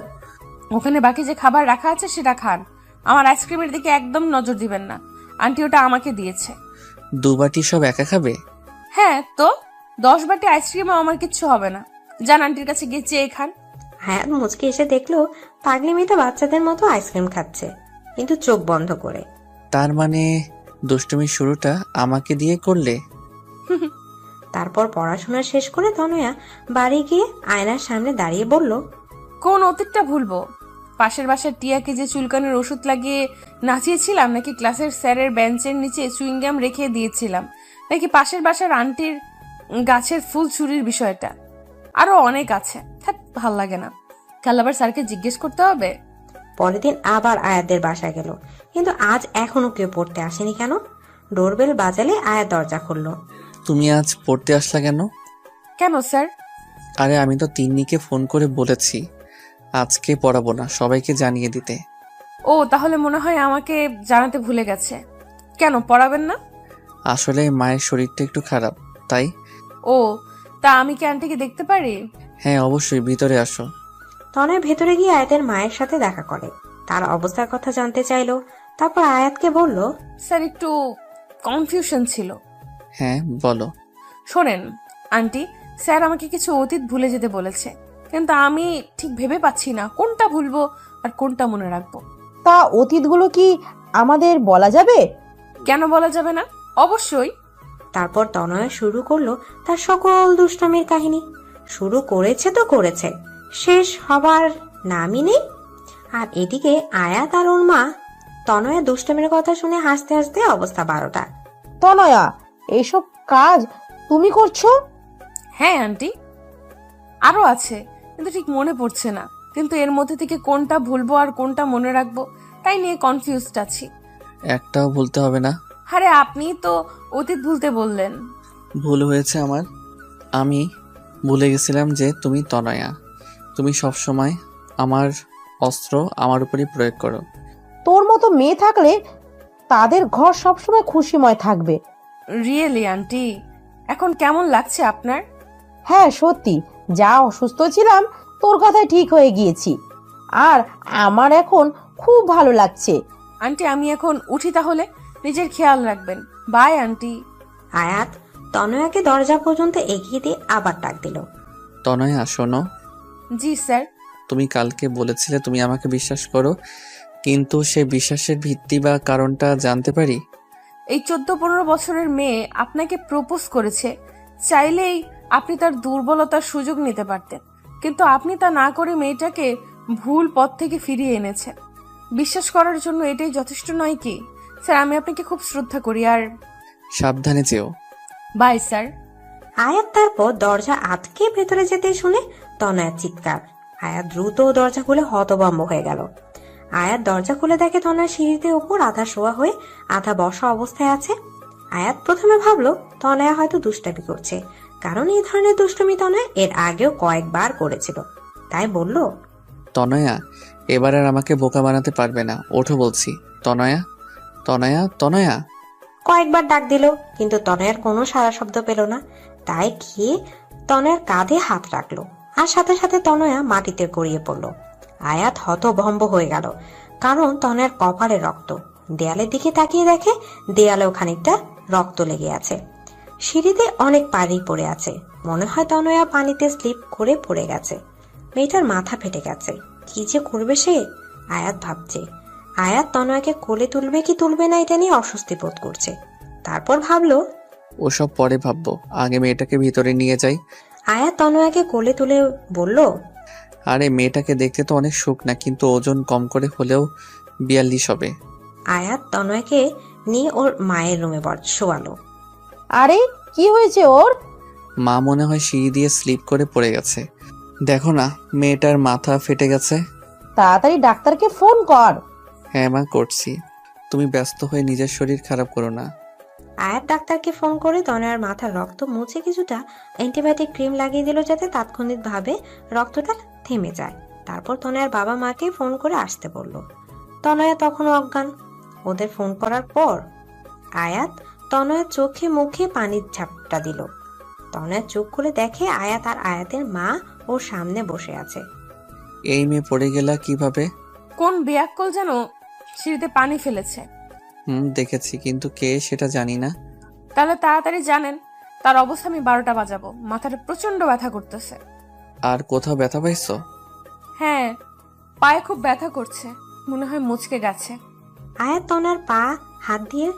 ওখানে বাকি যে খাবার রাখা আছে সেটা খান। আমার আইসক্রিমের দিকে একদম নজর দিবেন না। আন্টি ওটা আমাকে দিয়েছে। 2 বাটি সব একা খাবে? হ্যাঁ তো, 10 বাটি আইসক্রিমও আমার কিচ্ছু হবে না। যান আন্টির কাছে গিয়ে চেয়ে খান। হায়াত মুচকে এসে দেখলো পাগলি মেয়েটা বাচ্চাদের মতো আইসক্রিম খাচ্ছে, কিন্তু চোখ বন্ধ করে। তার মানে দুষ্টুমির শুরুটা আমাকে দিয়ে করলে? তারপর পড়াশোনা শেষ করে তনয়া বাড়ি গিয়ে আয়নার সামনে দাঁড়িয়ে বলল, কোন অতীতটা ভুলবো? পাশের বাসার টিয়াকে যে চুলকানির ওষুধ লাগিয়ে নাচিয়েছিলাম, নাকি ক্লাসের স্যারের বেঞ্চের নিচে চুইংগাম রেখে দিয়েছিলাম, নাকি পাশের বাসার আন্টির গাছের ফুল চুরির বিষয়টা? আরো অনেক আছে। ভাল লাগে না। কাল আবার স্যারকে জিজ্ঞেস করতে হবে। পরের দিন আবার আয়াতদের বাসায় গেল, কিন্তু আজ এখনো কেউ পড়তে আসেনি। কেন? ডোরবেল বাজালে আয়াত দরজা খুললো। তুমি আজ পড়তে আসলা কেন? কেন স্যার? আরে আমি তো তিন্নিকে ফোন করে বলেছি আজকে পড়াবো না, সবাইকে জানিয়ে দিতে। ও, তাহলে মনে হয় আমাকে জানাতে ভুলে গেছে। কেন পড়াবেন না? আসলে মায়ের শরীরটা একটু খারাপ, তাই। ও, তা আমি কি আন্টিকে দেখতে পারি? হ্যাঁ অবশ্যই, ভিতরে আসো। তনয়া ভেতরে গিয়ে আয়াতের মায়ের সাথে দেখা করে, তার অবস্থার কথা জানতে চাইলো। তারপর আয়াতকে বলল, স্যার, একটু কনফিউশন ছিল। হ্যাঁ বলো। শোনেন আন্টি, স্যার আমাকে কিছু অতীত ভুলে যেতে বলেছে, কিন্তু আমি ঠিক ভেবে পাচ্ছি না কোনটা ভুলবো আর কোনটা মনে রাখবো। তা অতীতগুলো কি আমাদের বলা যাবে? কেন বলা যাবে না? অবশ্যই। তারপর তনয়া শুরু করলো তার সকল দুষ্টামির কাহিনী। শুরু করেছে তো করেছে, শেষ হবার নামই নেই। আর এদিকে আয়াত আর ওর মা তনয়া দুষ্টামির কথা শুনে হাসতে হাসতে অবস্থা 12টা। তনয়া, এইসব কাজ তুমি করছো? হ্যাঁ আন্টি, আরো আছে, কিন্তু ঠিক মনে পড়ছে না। কিন্তু এর মধ্যে থেকে কোনটা ভুলবো আর কোনটা মনে রাখবো তাই নিয়ে কনফিউজড আছি। একটাও ভুলতে হবে না। আরে আপনি তো অতীত ভুলতে বললেন। ভুল হয়েছে আমার। আমি ভুলে গেছিলাম যে তুমি তনয়া। তুমি সবসময় আমার অস্ত্র আমার উপরই প্রয়োগ করো। তোর মতো মেয়ে থাকলে তাদের ঘর সবসময় খুশিময় থাকবে। রিয়েলি আন্টি, এখন কেমন লাগছে আপনার? হ্যাঁ সত্যি, যা অসুস্থ ছিলাম তোর কথায় ঠিক হয়ে গিয়েছি। আর আমার এখন খুব ভালো লাগছে। আন্টি, আমি এখন উঠি তাহলে। নিজের খেয়াল রাখবেন। By aunty. আয়াত তনয়াকে দরজা পর্যন্ত এগিয়ে দিয়ে আবার ডাক দিল, তনয়া শোনো। জি স্যার। তুমি কালকে বলেছিলে তুমি আমাকে বিশ্বাস করো, কিন্তু সে বিশ্বাসের ভিত্তি বা কারণটা জানতে পারি? এই 14-15 বছরের মেয়ে আপনাকে প্রপোজ করেছে। চাইলেই আপনি তার দুর্বলতার সুযোগ নিতে পারতেন, কিন্তু আপনি তা না করে মেয়েটাকে ভুল পথ থেকে ফিরিয়ে এনেছেন। বিশ্বাস করার জন্য এটাই যথেষ্ট নয় কি? স্যার, আমি আপনাকে খুব শ্রদ্ধা করি। আর সাবধানে যেও। Bye sir. আয়াত তারপর দরজা আটকে ভেতরে যেতে শুনে তনয়ার চিৎকার। আয়াত দ্রুত দরজা খুলে হতভম্ব হয়ে গেল। আয়াত দরজা খুলে দেখে তনয়া সিঁড়িতে উপর আধা শোয়া হয়ে আধা বসা অবস্থায় আছে। আয়াত প্রথমে ভাবলো তনয়া হয়তো দুষ্টামি করছে, কারণ এই ধরনের দুষ্টুমি তনয়া এর আগেও কয়েকবার করেছিল। তাই বলল, তনয়া এবার আর আমাকে বোকা বানাতে পারবে না, ওঠো বলছি। তনয়া, তনয়া, তনয়া। কয়েকবার ডাক দিল, কিন্তু তনয়ার কোনো সাড়া শব্দ পেল না। তাই গিয়ে তনয়ার কাঁধে হাত রাখলো, আর সাথে সাথে তনয়া মাটিতে গড়িয়ে পড়ল। আয়াত হতভম্ব হয়ে গেল, কারণ তনয়ার কপালে রক্ত। দেয়ালের দিকে তাকিয়ে দেখে দেয়ালেও খানিকটা রক্ত লেগে আছে। সিঁড়িতে অনেক পানি পড়ে আছে, মনে হয় তনয়া পানিতে স্লিপ করে পড়ে গেছে। মেয়েটার মাথা ফেটে গেছে, কি যে করবে সে। আয়াত ভাবছে। আয়াত তনয়াকে কোলে তুলবে কি তুলবে না এটা নিয়ে অস্বস্তি বোধ করছে। তারপর ভাবলো ওসব পরে ভাববো, আগে মেয়েটাকে ভিতরে নিয়ে যাই। আয়াত তনয়াকে কোলে তুলে বলল, আরে মেয়েটাকে দেখতে তো অনেক শুকনা, কিন্তু ওজন কম করে হলেও 42 হবে। আয়াত তনয়াকে নিয়ে ওর মায়ের রুমে শোয়ালো। আরে কি হয়েছে ওর? মা মনে হয় সিঁড়ি দিয়ে স্লিপ করে পড়ে গেছে। দেখো না, মেয়েটার মাথা ফেটে গেছে। তাড়াতাড়ি ডাক্তারকে ফোন কর। হ্যাঁ মা, করছি। তুমি ব্যস্ত হয়ে নিজের শরীর খারাপ করো না। আয়াত ডাক্তারকে ফোন করে তনয়ার মাথার রক্ত মুছে কিছুটা অ্যান্টিবায়োটিক ক্রিম লাগিয়ে দিল, যাতে তাৎক্ষণিকভাবে রক্তটা থেমে যায়। তারপর তনয়ার বাবা মাকে ফোন করে আসতে বলল। তনয়া তখনও অজ্ঞান। ওদের ফোন করার পর আয়াত তনয়ার চোখে মুখে পানির ঝাপটা দিল। তনয়া চোখ খুলে দেখে আয়াত আর আয়াতের মা ওর সামনে বসে আছে। এই মেয়ে পড়ে গেলা কিভাবে? কোন বেয়াক্কল যেন সিঁড়িতে পানি ফেলেছে। দেখেছি, কিন্তু কে সেটা জানি না। তাহলে তাড়াতাড়ি জানেন। তার অবস্থা আমি 12টা বাজাবো। মাথাটা প্রচন্ড ব্যথা করতেছে। আর কোথাও ব্যথা পাইছো? হ্যাঁ, পায়ে খুব ব্যথা করছে, মনে হয় মুচকে গেছে। আয়াত তনয়ার পা হাত দিয়ে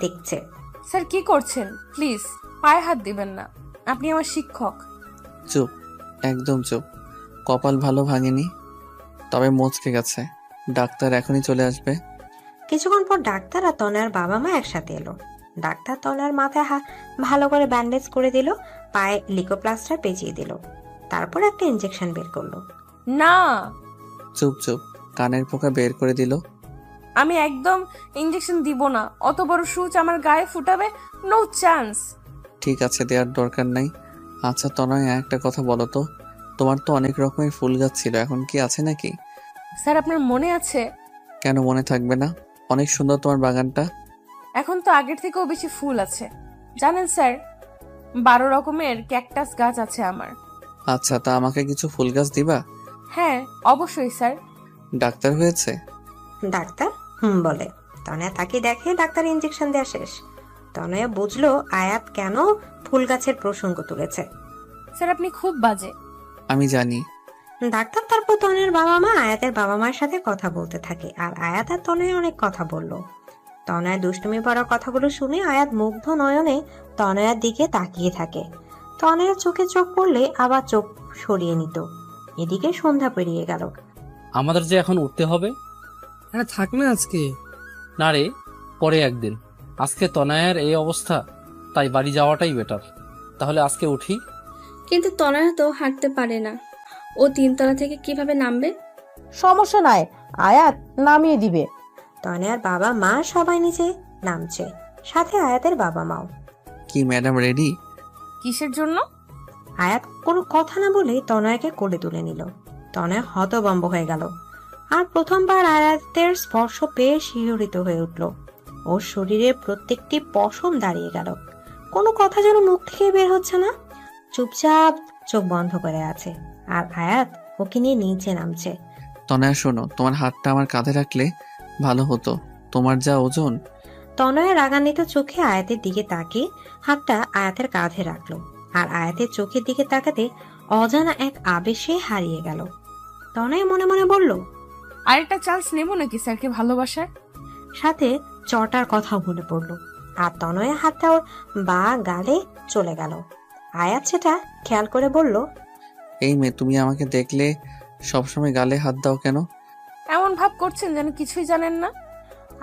দেখছে। স্যার কি করছেন? প্লিজ পায়ে হাত দিবেন না, আপনি আমার শিক্ষক। চুপ, একদম চুপ। কপাল ভালো ভাঙেনি, তবে মচকে গেছে। ডাক্তার এখনই চলে আসবে। কিছুক্ষণ পর ডাক্তার আর তনয়ার বাবা মা একসাথে এলো। ডাক্তার তনয়ার মাথায় ভালো করে ব্যান্ডেজ করে দিল, পায়ে লিকোপ্লাস্টার পেঁচিয়ে দিল, তারপর একটা ইনজেকশন বের করলো। না, চুপ চুপ, কানের পোকা বের করে দিল। আমি একদম ইনজেকশন দিব না। অত বড় সুচ আমার গায়ে ফুটাবে, নো চান্স। ঠিক আছে, দেওয়ার দরকার নাই। আচ্ছা তনয়, একটা কথা বলো তো, তোমার তো অনেক রকমের ফুল গাছ ছিল, এখন কি আছে নাকি? স্যার আপনার মনে আছে? কেন মনে থাকবে না? অনেক সুন্দর তোমার বাগানটা। এখন তো আগের থেকেও বেশি ফুল আছে। জানেন স্যার, 12 রকমের ক্যাকটাস গাছ আছে আমার। আচ্ছা, তা আমাকে কিছু ফুল গাছ দিবা? হ্যাঁ অবশ্যই স্যার। ডাক্তার হয়েছে? ডাক্তার বলে। তনয়া তাকে দেখে ডাক্তার ইনজেকশন দেওয়া শেষ। তনয়া বুঝলো আয়াত কেন ফুল গাছের প্রসঙ্গ তুলেছে। স্যার আপনি খুব বাজে। আমি জানি। ডাক্তার তারপর তনয়ের বাবা মা আয়াতের বাবা মায়ের সাথে কথা বলতে থাকে, আর আয়াত আর তনয় অনেক কথা বলল। তনয় দুষ্টুমি পড়া কথাগুলো শুনে আয়াত মুগ্ধ নয়নে তনয়ার দিকে তাকিয়ে থাকে। তনয়ের চোখে চোখ পড়লে আবার চোখ সরিয়ে নিত। এদিকে সন্ধ্যা পেরিয়ে গেল। আমাদের যে এখন উঠতে হবে। আরে থাক না আজকে। না রে, পরে একদিন। আজকে তনয়ের এই অবস্থা, তাই বাড়ি যাওয়াটাই বেটার। তাহলে আজকে উঠি। কিন্তু তনয়া তো হাঁটতে পারে না, ও 3 তলা থেকে কিভাবে নামবে? সমস্যা নাই, আয়াত নামিয়ে দিবে। তনয়ার বাবা মা সবাই নিচে নামছে, সাথে আয়াতের বাবা মাও। কি ম্যাডাম রেডি? কিসের জন্য? আয়াত কোনো কথা না বলে তনয়াকে কোলে তুলে নিল। তনয়া হতভম্ব হয়ে গেল, আর প্রথমবার আয়াতের স্পর্শ পেয়ে শিহরিত হয়ে উঠল। ওর শরীরে প্রত্যেকটি পশম দাঁড়িয়ে গেল। কোনো কথা যেন মুখ থেকে বের হচ্ছে না, চুপচাপ চোখ বন্ধ করে আছে। আর আয়াত ওকে নিয়ে নিচে নামছে। তনয়া শোনো, তোমার হাতটা আমার কাঁধে রাখলে ভালো হতো, তোমার যা ওজন। তনয়া রাগান্বিত চোখে আয়াতের দিকে তাকিয়ে হাতটা আয়াতের কাঁধে রাখলো, আর আয়াতের চোখের দিকে তাকাতে অজানা এক আবেশে হারিয়ে গেল। তনয়া মনে মনে বলল, আরেকটা চান্স নেব নাকি স্যারকে ভালোবাসার? সাথে চটার কথা মনে পড়লো, আর তনয়া হাতটা ওর বা গালে চলে গেল। আয়াত সেটা খেয়াল করে বলল, এই মেয়ে, তুমি আমাকে দেখলে সবসময় গালে হাত দাও কেন? এমন ভাব করছেন যেন কিছুই জানেন না।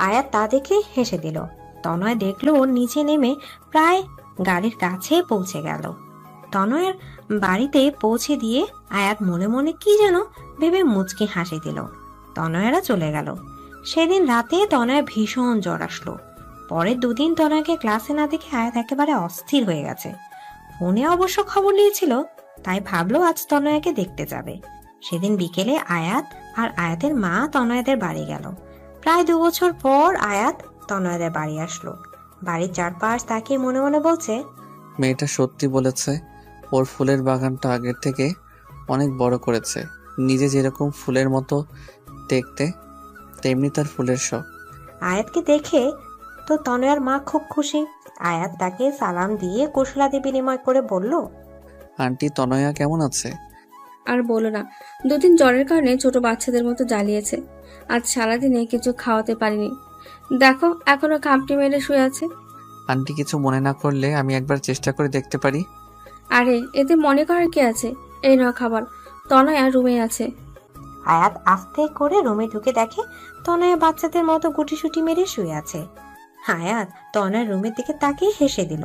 আয়াত তা দেখে হেসে দিল। তনয় দেখলো ওর নিচে নেমে প্রায় গাড়ির কাছে পৌঁছে গেল। তনয়ের বাড়িতে পৌঁছে দিয়ে আয়াত মনে মনে কি যেন ভেবে মুচকি হাসি দিল। তনয়েরা চলে গেল। সেদিন রাতে তনয় ভীষণ জ্বর আসলো। পরের 2 দিন তনয়কে ক্লাসে না দেখে আয়াত একেবারে অস্থির হয়ে গেছে। ফোনে অবশ্য খবর নিয়েছিল, তাই ভাবলো আজ তনয়াকে দেখতে যাবে। সেদিন বিকেলে আয়াত আর আয়াতের মা তনয়াদের বাড়ি গেল। প্রায় 2 বছর পর আয়াত তনয়াদের বাড়ি আসলো। বাড়ির চারপাশ তাকিয়ে মনে মনে বলছে, মেয়েটা সত্যি বলেছে, ওর ফুলের বাগানটা আগের থেকে অনেক বড় করেছে। নিজে যেরকম ফুলের মতো দেখতে, তেমনি তার ফুলের শখ। আয়াতকে দেখে তো তনয়ার মা খুব খুশি। আয়াত তাকে সালাম দিয়ে কুশলাদি বিনিময় করে বলল, আন্টি তনয়া কেমন আছে? আর বলো না, দুদিন জ্বরের কারণে ছোট বাচ্চাদের মতো জ্বালিয়েছে। আজ সারাদিনে কিছু খাওয়াতে পারিনি। দেখো এখনো খামটি মেরে শুয়ে আছে। আন্টি কিছু মনে না করলে আমি একবার চেষ্টা করে দেখতে পারি? আরে এতে মনে করার কি আছে? এই নাও খাবার। তনয়া রুমে আছে। আয়াত আস্তে করে রুমে ঢুকে দেখে তনয়া বাচ্চাদের মতো গুটিসুটি মেরে শুয়ে আছে। আয়াত তনয়ার রুমের দিকে তাকিয়ে হেসে দিল।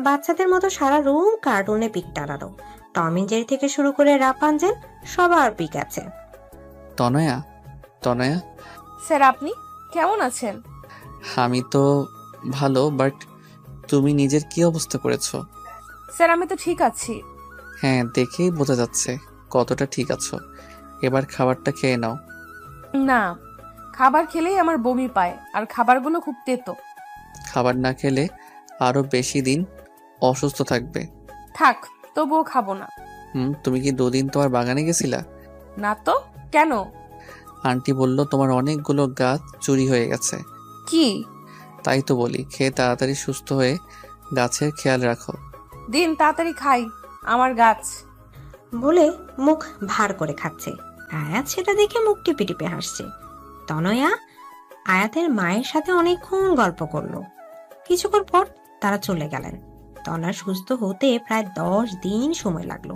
বাচ্চাদের মতো সারা রুম কার্টুনে পিক টানালো। টম এন্ড জেরি থেকে শুরু করে রাপানজেল সবার পিক আছে। তনয়া, তনয়া, স্যার আপনি কেমন আছেন? আমি তো ভালো, বাট তুমি নিজের কি অবস্থা করেছো? স্যার আমি তো ঠিক আছি। হ্যাঁ, দেখেই বোঝা যাচ্ছে কতটা ঠিক আছো। এবার খাবারটা খেয়ে নাও। না, খাবার খেলেই আমার বমি পায়, আর খাবারগুলো খুব তেতো। খাবার না খেলে আরো বেশি দিন অসুস্থ থাকবে। থাক, তবুও খাবো না। তুমি কি 2 দিন তোমার বাগানে গেছিলা? না তো, কেন? আন্টি বলল তোমার অনেকগুলো গাছ চুরি হয়ে গেছে। কি? তাই তো বলি, খেয়ে তাড়াতাড়ি সুস্থ হয়ে গাছের খেয়াল রাখো। দিন তাড়াতাড়ি খাই, আমার গাছ। বলে মুখ ভার করে খাচ্ছে। আয়াত সেটা দেখে মুখ টিপে টিপে হাসছে। তনয়া আয়াতের মায়ের সাথে অনেকক্ষণ গল্প করলো। কিছুক্ষণ পর তারা চলে গেলেন। তনয়া সুস্থ হতে প্রায় 10 দিন সময় লাগলো।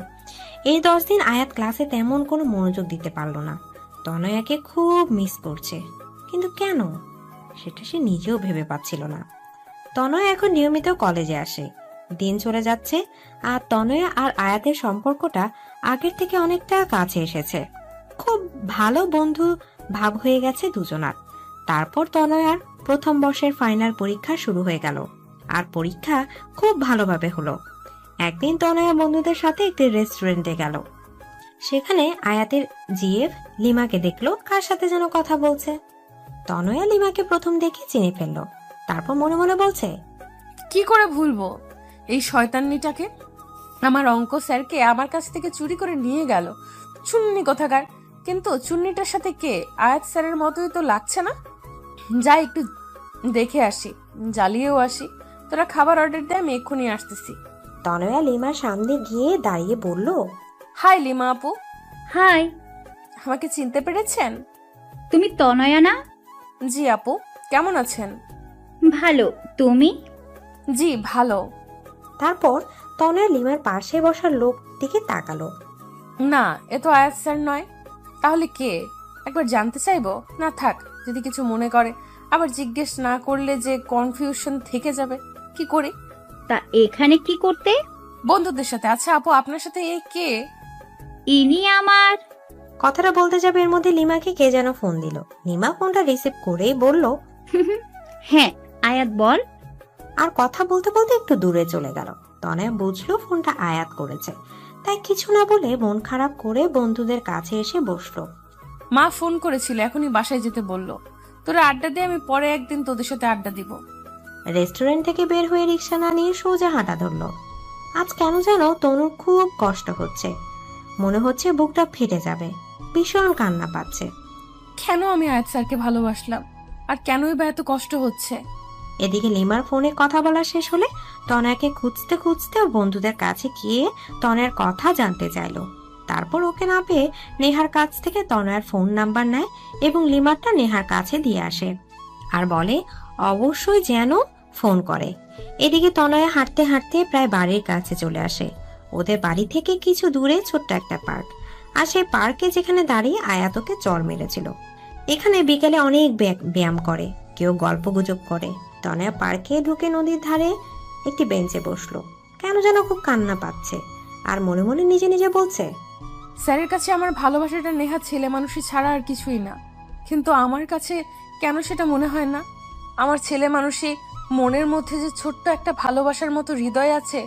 এই 10 দিন আয়াত ক্লাসে তেমন কোনো মনোযোগ দিতে পারলো না। তনয়াকে খুব মিস করছে, কিন্তু কেন সেটা সে নিজেও ভেবে পাচ্ছিল না। তনয়া এখন নিয়মিত কলেজে আসে। দিন চলে যাচ্ছে আর তনয়া আর আয়াতের সম্পর্কটা আগের থেকে অনেকটা কাছে এসেছে। খুব ভালো বন্ধু ভাব হয়ে গেছে দুজনার। তারপর তনয়ার প্রথম বর্ষের ফাইনাল পরীক্ষা শুরু হয়ে গেল, আর পরীক্ষা খুব ভালোভাবে হলো। একদিন তনয়া বন্ধুদের সাথে একটি রেস্টুরেন্টে গেল। সেখানে আয়াতের জিএফ লিমাকে দেখলো কার সাথে যেন কথা বলছে। তনয়া লিমাকে প্রথম দেখে চিনে ফেললো। তারপর মনে মনে বলছে, কি করে ভুলবো এই শয়তান্নিটাকে? আমার অঙ্ক স্যারকে আমার কাছ থেকে চুরি করে নিয়ে গেল, চুন্নি কোথাকার। কিন্তু চুন্নিটার সাথে কে? আয়াত স্যারের মতোই তো লাগছে না। যাই একটু দেখে আসি, জ্বালিয়েও আসি। তোরা খাবার অর্ডার দে, আমি এক্ষুনি আসতেছি। তনয়া লিমার সামনে গিয়ে দাঁড়িয়ে বলল, হাই লিমা আপু। হাই, আমাকে চিনতে পেরেছেন? তুমি তনয়া না? জি আপু, কেমন আছেন? ভালো, তুমি? জি ভালো। তারপর তনয়া লিমার পাশে বসা লোক দিকে তাকালো। না, এ তো আয়াত স্যার নয়। তাহলে কে? একবার জানতে চাইবো? না থাক, যদি কিছু মনে করে আবার জিজ্ঞেস না করলে যে কনফিউশন থেকে যাবে। কি করি? তা এখানে কি করতে? বন্ধুদের সাথে। আচ্ছা আপু, আপনার সাথে এ কে? ইনি আমার। কথাটা বলতে যাবে এর মধ্যে লিমাকে কে যেন ফোন দিল। লিমা ফোনটা রিসিভ করেই বলল, হ্যাঁ আয়াত বল। আর কথা বলতে বলতে একটু দূরে চলে গেল। তনয়া বুঝলো ফোনটা আয়াত করেছে, তাই কিছু না বলে মন খারাপ করে বন্ধুদের কাছে এসে বসলো। মা ফোন করেছিল, এখনই বাসায় যেতে বললো। তোরা আড্ডা দে, আমি পরে একদিন তোদের সাথে আড্ডা দিব। রেস্টুরেন্ট থেকে বের হয়ে রিক্সা না নিয়ে সোজা হাঁটা ধরলো। আজ কেন যেন তনুর খুব কষ্ট হচ্ছে, মনে হচ্ছে বুকটা ফেটে যাবে, ভীষণ কান্না পাচ্ছে। কেন আমি আয়াত স্যারকে ভালোবাসলাম, আর কেনই বা এত কষ্ট হচ্ছে? এদিকে লিমার ফোনে কথা বলা শেষ হলে তনয়াকে খুঁজতে খুঁজতে ওর বন্ধুদের কাছে গিয়ে তনয়ার কথা জানতে চাইলো। তারপর ওকে না পেয়ে নেহার কাছ থেকে তনয়ার ফোন নাম্বার নেয় এবং লিমারটা নেহার কাছে দিয়ে আসে আর বলে অবশ্যই যেন ফোন করে। এদিকে তনয়া হাঁটতে হাঁটতে প্রায় বাড়ির কাছে চলে আসে। ওদের বাড়ি থেকে কিছু দূরে ছোট্ট একটা পার্ক, আর সেই পার্কে যেখানে দাঁড়িয়ে আয়াতকে চর মেরেছিল। এখানে বিকেলে অনেক ব্যায়াম করে, কেউ গল্প গুজব করে। তনয়া পার্কে ঢুকে নদীর ধারে একটি বেঞ্চে বসলো। কেন যেন খুব কান্না পাচ্ছে আর মনে মনে নিজে নিজে বলছে, স্যারের কাছে আমার ভালোবাসাটা নেহা ছেলে মানুষই ছাড়া আর কিছুই না, কিন্তু আমার কাছে কেন সেটা মনে হয় না? আমার ছেলে মানুষই মনের মধ্যে যে ছোট্ট একটা ভালোবাসার মতো হৃদয় আছে,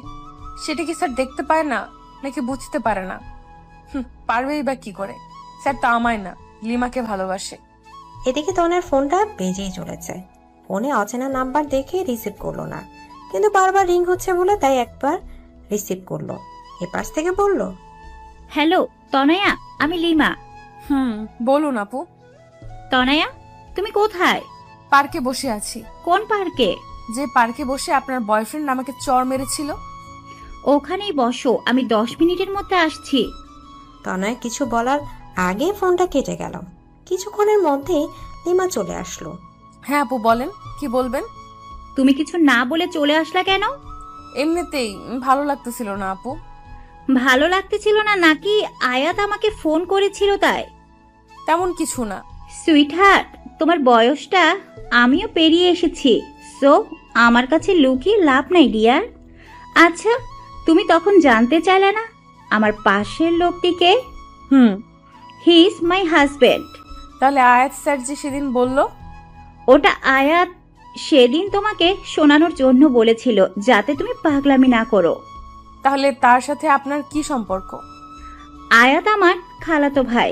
সেটা কি স্যার দেখতে পায় না, নাকি বুঝতে পারে না? পারবেই বা কি করে? স্যার তো আমায় না, লিমাকে ভালোবাসে। এদিকে তনয়ার ফোনটা বেজেই চলেছে। ফোনে অচেনা নাম্বার দেখে রিসিভ করলো না, কিন্তু বারবার রিং হচ্ছে বলে তাই একবার রিসিভ করলো। এপাশ থেকে বলল, হ্যালো তনয়া, আমি লিমা। বলুন আপু। তনয়া তুমি কোথায়? পার্কে বসে আছি। কোন পার্কে? যে পার্কে বসে আপনার বয়ফ্রেন্ড আমাকে চড় মেরেছিল? ওখানেই বসো, আমি 10 মিনিটের মধ্যে আসছি। তনয় কিছু বলার আগে ফোনটা কেটে গেল। কিছুক্ষণের মধ্যেই লিমা চলে আসলো। হ্যাঁ আপু, বলেন কি বলবেন? তুমি কিছু না বলে চলে আসলা কেন? এমনিতেই ভালো লাগতেছিল না আপু। ভালো লাগতেছিল না নাকি আয়াত আমাকে ফোন করেছিল তাই? তেমন কিছু না। সুইটহার্ট, তোমার বয়সটা আমিও পেরিয়ে এসেছি, সো আমার কাছে লুকিয়ে লাভ নাই ডিয়ার। আচ্ছা, তুমি তখন জানতে চাইলে না আমার পাশের লোকটিকে? He is my husband. তাহলে আয়াত স্যার যে সেদিন বলল? ওটা আয়াত সেদিন তোমাকে শোনানোর জন্য বলেছিল, যাতে তুমি পাগলামি না করো। তাহলে তার সাথে আপনার কি সম্পর্ক? আয়াত আমার খালাতো ভাই।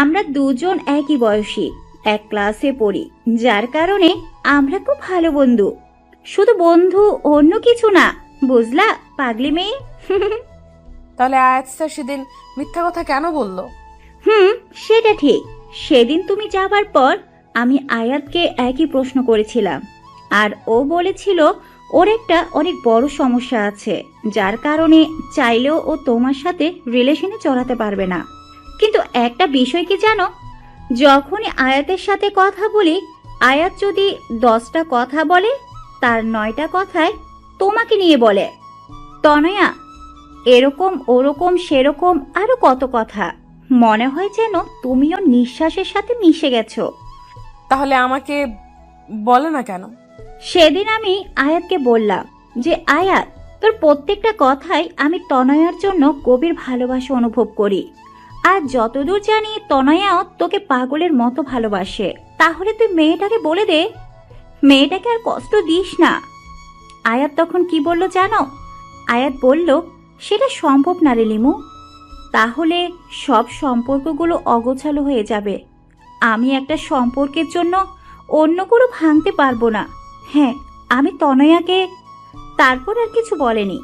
আমরা দুজন একই বয়সী, এক ক্লাসে পড়ি, যার কারণে আমরা খুব ভালো বন্ধু। শুধু বন্ধু, অন্য কিছু না, বুঝলা পাগলি মেয়ে? তাহলে আয়াত স্যার সেদিন মিথ্যা কথা কেন বলল? সেটা ঠিক। সেদিন তুমি যাবার পর আমি আয়াতকে একই প্রশ্ন করেছিলাম, আর ও বলেছিল ওর একটা অনেক বড় সমস্যা আছে, যার কারণে চাইলেও ও তোমার সাথে রিলেশনে জড়াতে পারবে না। কিন্তু একটা বিষয় কি জানো, যখনই আয়াতের সাথে কথা বলি, আয়াত যদি 10টা কথা বলে, তার 9টা কথায় তোমাকে নিয়ে বলে। তনয়া, এরকম ওরকম সেরকম আরো কত কথা, মনে হয় যেন তুমিও নিঃশ্বাসের সাথে মিশে গেছো। তাহলে আমাকে বলে না কেন? সেদিন আমি আয়াতকে বললাম যে আয়াত, তোর প্রত্যেকটা কথাই আমি তনয়ার জন্য গভীর ভালোবাসা অনুভব করি, আর যতদূর জানি তনয়াও তোকে পাগলের মতো ভালোবাসে। তাহলে তুই মেয়েটাকে বলে দে, মেয়েটাকে আর কষ্ট দিস না। আয়াত তখন কি বলল জানো? আয়াত বলল, সেটা সম্ভব না রে লিমু, তাহলে সব সম্পর্কগুলো অগোছালো হয়ে যাবে। আমি একটা সম্পর্কের জন্য অন্য কোনো ভাঙতে পারবো না। হ্যাঁ, আমি তনয়াকে। তারপর আর কিছু বলেনি।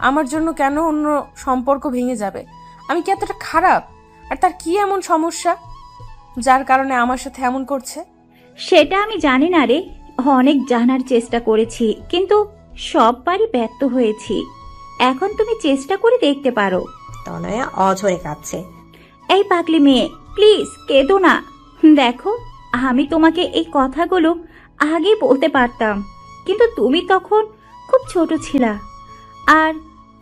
আমার জন্য কেন অন্য সম্পর্ক ভেঙে যাবে? আমি কি এতটা খারাপ? আর তার কি এমন সমস্যা যার কারণে আমার সাথে এমন করছে? সেটা আমি জানি না রে, অনেক জানার চেষ্টা করেছি, কিন্তু সববারই ব্যর্থ হয়েছি। এখন তুমি চেষ্টা করে দেখতে পারো। তনয়া অঝরে কাঁদছে। এই পাগলি মেয়ে, প্লিজ কেঁদো না। দেখো, আমি তোমাকে এই কথাগুলো আগেই বলতে পারতাম, কিন্তু তুমি তখন খুব ছোট ছিলা। আর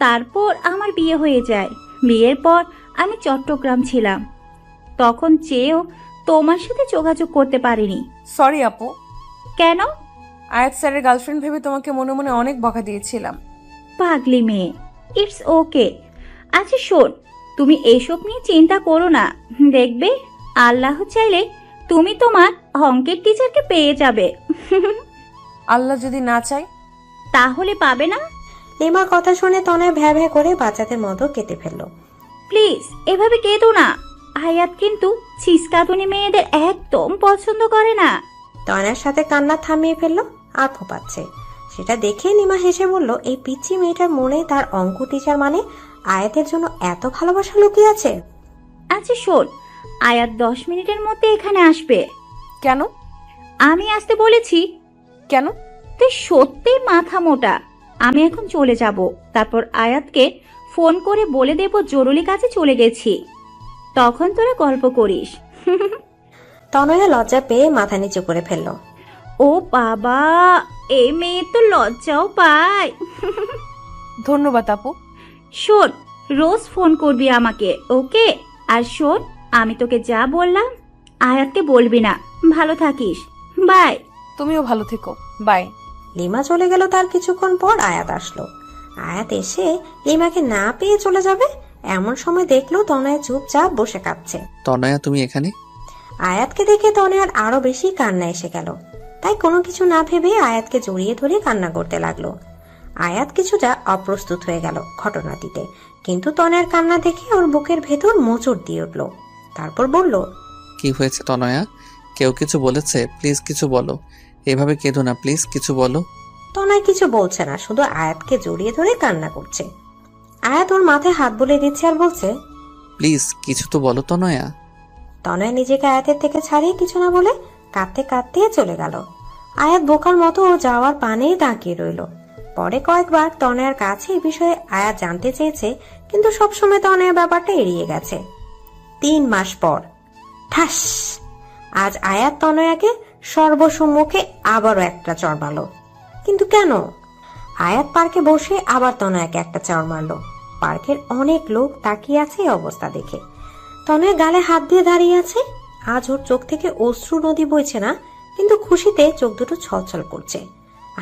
তারপর আমার বিয়ে হয়ে যায়। বিয়ের পর আমি চট্টগ্রাম ছিলাম, তখন চেয়েও তোমার সাথে যোগাযোগ করতে পারিনি। সরি আপু। কেন? আয়াত স্যারের গার্লফ্রেন্ড ভেবে তোমাকে মনে মনে অনেক বকা দিয়েছিলাম। পাগলি মেয়ে, ইটস ওকে। আচ্ছা শোন, তুমি এসব নিয়ে চিন্তা করো না। দেখবে আল্লাহ চাইলে তুমি তোমার অঙ্কের টিচারকে পেয়ে যাবে। আল্লাহ যদি না চাই? তাহলে পাবে না। লিমার কথা শুনে তনয় ভ্যা ভ্যা করে বাচ্চাদের মতো কেটে ফেলল। প্লিজ এভাবে কেঁদো না। আয়াত কিন্তু ছিসকাতুনি মেয়েদের একদম পছন্দ করে না। তনয়ার সাথে কান্না থামিয়ে ফেললো আর ফোপাচ্ছে। সেটা দেখে লিমা হেসে বলল, এই পিচ্চি মেয়েটার মনে তার অঙ্ক টিচার মানে আয়াতের জন্য এত ভালোবাসা লুকিয়ে আছে। আচ্ছা শোন, আয়াত 10 মিনিটের মধ্যে এখানে আসবে। কেন? আমি আসতে বলেছি। কেন? তুই সত্যি মাথা মোটা। আমি এখন চলে যাব, তারপর আয়াতকে ফোন করে বলে দেব জরুরি কাজে চলে গেছি, তখন তোরা গল্প করিস। তনয়া লজ্জা পেয়ে মাথা নিচু করে ফেলল। ও বাবা, এই মেয়ে তো লজ্জাও পায়। ধন্যবাদ আপু। শোন, রোজ ফোন করবি আমাকে, ওকে? আর শোন, আমি তোকে যা বললাম আয়াতকে বলবি না। ভালো থাকিস, বাই। তুমিও ভালো থেকো, বাই। লিমা চলে গেল। তার কিছুক্ষণ পর আয়াত আসলো। আয়াত এসে লিমাকে না পেয়ে চলে যাবে এমন সময় দেখলো তনয়া চুপচাপ বসে কাঁদছে। তনয়া, তুমি এখানে? আয়াতকে দেখে তনয়ার আরো বেশি কান্না এসে গেল। তাই কোনো কিছু না ভেবে আয়াতকে জড়িয়ে ধরে কান্না করতে লাগলো। আয়াত কিছুটা অপ্রস্তুত হয়ে গেল ঘটনাটিতে, কিন্তু তনয়ার কান্না দেখে ওর বুকের ভেতর মোচড় দিয়ে উঠল। তারপর বলল, কি হয়েছে তনয়া? কেউ কিছু বলেছে? প্লিজ কিছু বলো। এভাবে কেঁদো না, প্লিজ কিছু বলো। তনয় কিছু বলছে না, শুধু আয়াতকে জড়িয়ে ধরে কান্না করছে। আয়াত ওর মাথায় হাত বুলিয়ে দিচ্ছে আর বলছে, প্লিজ কিছু তো বলো তনয়া। তনয় নিজেকে আয়াতের থেকে ছাড়িয়ে কিছু না বলে কাঁদতে কাঁদতে চলে গেল। আয়াত বোকার মতো যাওয়ার পানে তাকিয়ে রইল। পরে কয়েকবার তনয়ার কাছে এই বিষয়ে আয়াত জানতে চেয়েছে, কিন্তু সবসময় তনয়া ব্যাপারটা এড়িয়ে গেছে। 3 মাস পর ঠাস, আজ আয়াত তনয়াকে সর্বসম্মুখে আবারও একটা চড় মারল। কিন্তু কেন? আয়াত পার্কে বসে আবার তনয়াকে একটা চড় মারল। পার্কের অনেক লোক তাকিয়ে আছে এই অবস্থা দেখে। তনয়া গালে হাত দিয়ে দাঁড়িয়ে আছে। আজ ওর চোখ থেকে অশ্রু নদী বইছে না, কিন্তু খুশিতে চোখ দুটো ছলছল করছে।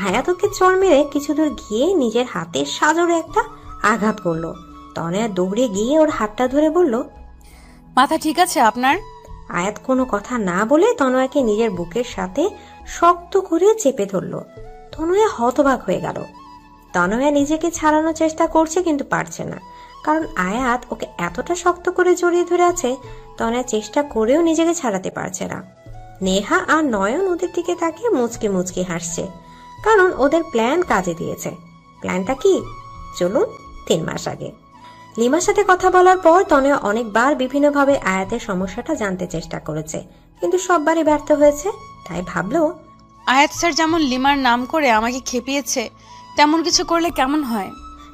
আয়াত ওকে চড় মেরে কিছু দূর গিয়ে নিজের হাতে সাজরে একটা আঘাত করলো। তনয়া দৌড়ে গিয়ে ওর হাতটা ধরে বলল, মাথা ঠিক আছে আপনার? আয়াত কোনো কথা না বলে তনয়াকে নিজের বুকের সাথে শক্ত করে চেপে ধরলো। তনয়া হতবাক হয়ে গেল। তনয়া নিজেকে ছাড়ানোর চেষ্টা করছে কিন্তু পারছে না, কারণ আয়াত ওকে এতটা শক্ত করে জড়িয়ে ধরে আছে। তনয়া চেষ্টা করেও নিজেকে ছাড়াতে পারছে না। নেহা আর নয়ন ওদের দিকে তাকিয়ে মুচকি মুচকি হাসছে, কারণ ওদের প্ল্যান কাজে দিয়েছে। প্ল্যানটা কি? চলুন 3 মাস আগে। লিমার সাথে কথা বলার পর তনয়া অনেকবার বিভিন্নভাবে আয়াতের সমস্যাটা জানতে চেষ্টা করেছে, কিন্তু সববারই ব্যর্থ হয়েছে। তাই ভাবলো, আয়াত স্যার যেমন লিমার নাম করে আমাকে খেপিয়েছে, তেমন কিছু করলে কেমন হয়।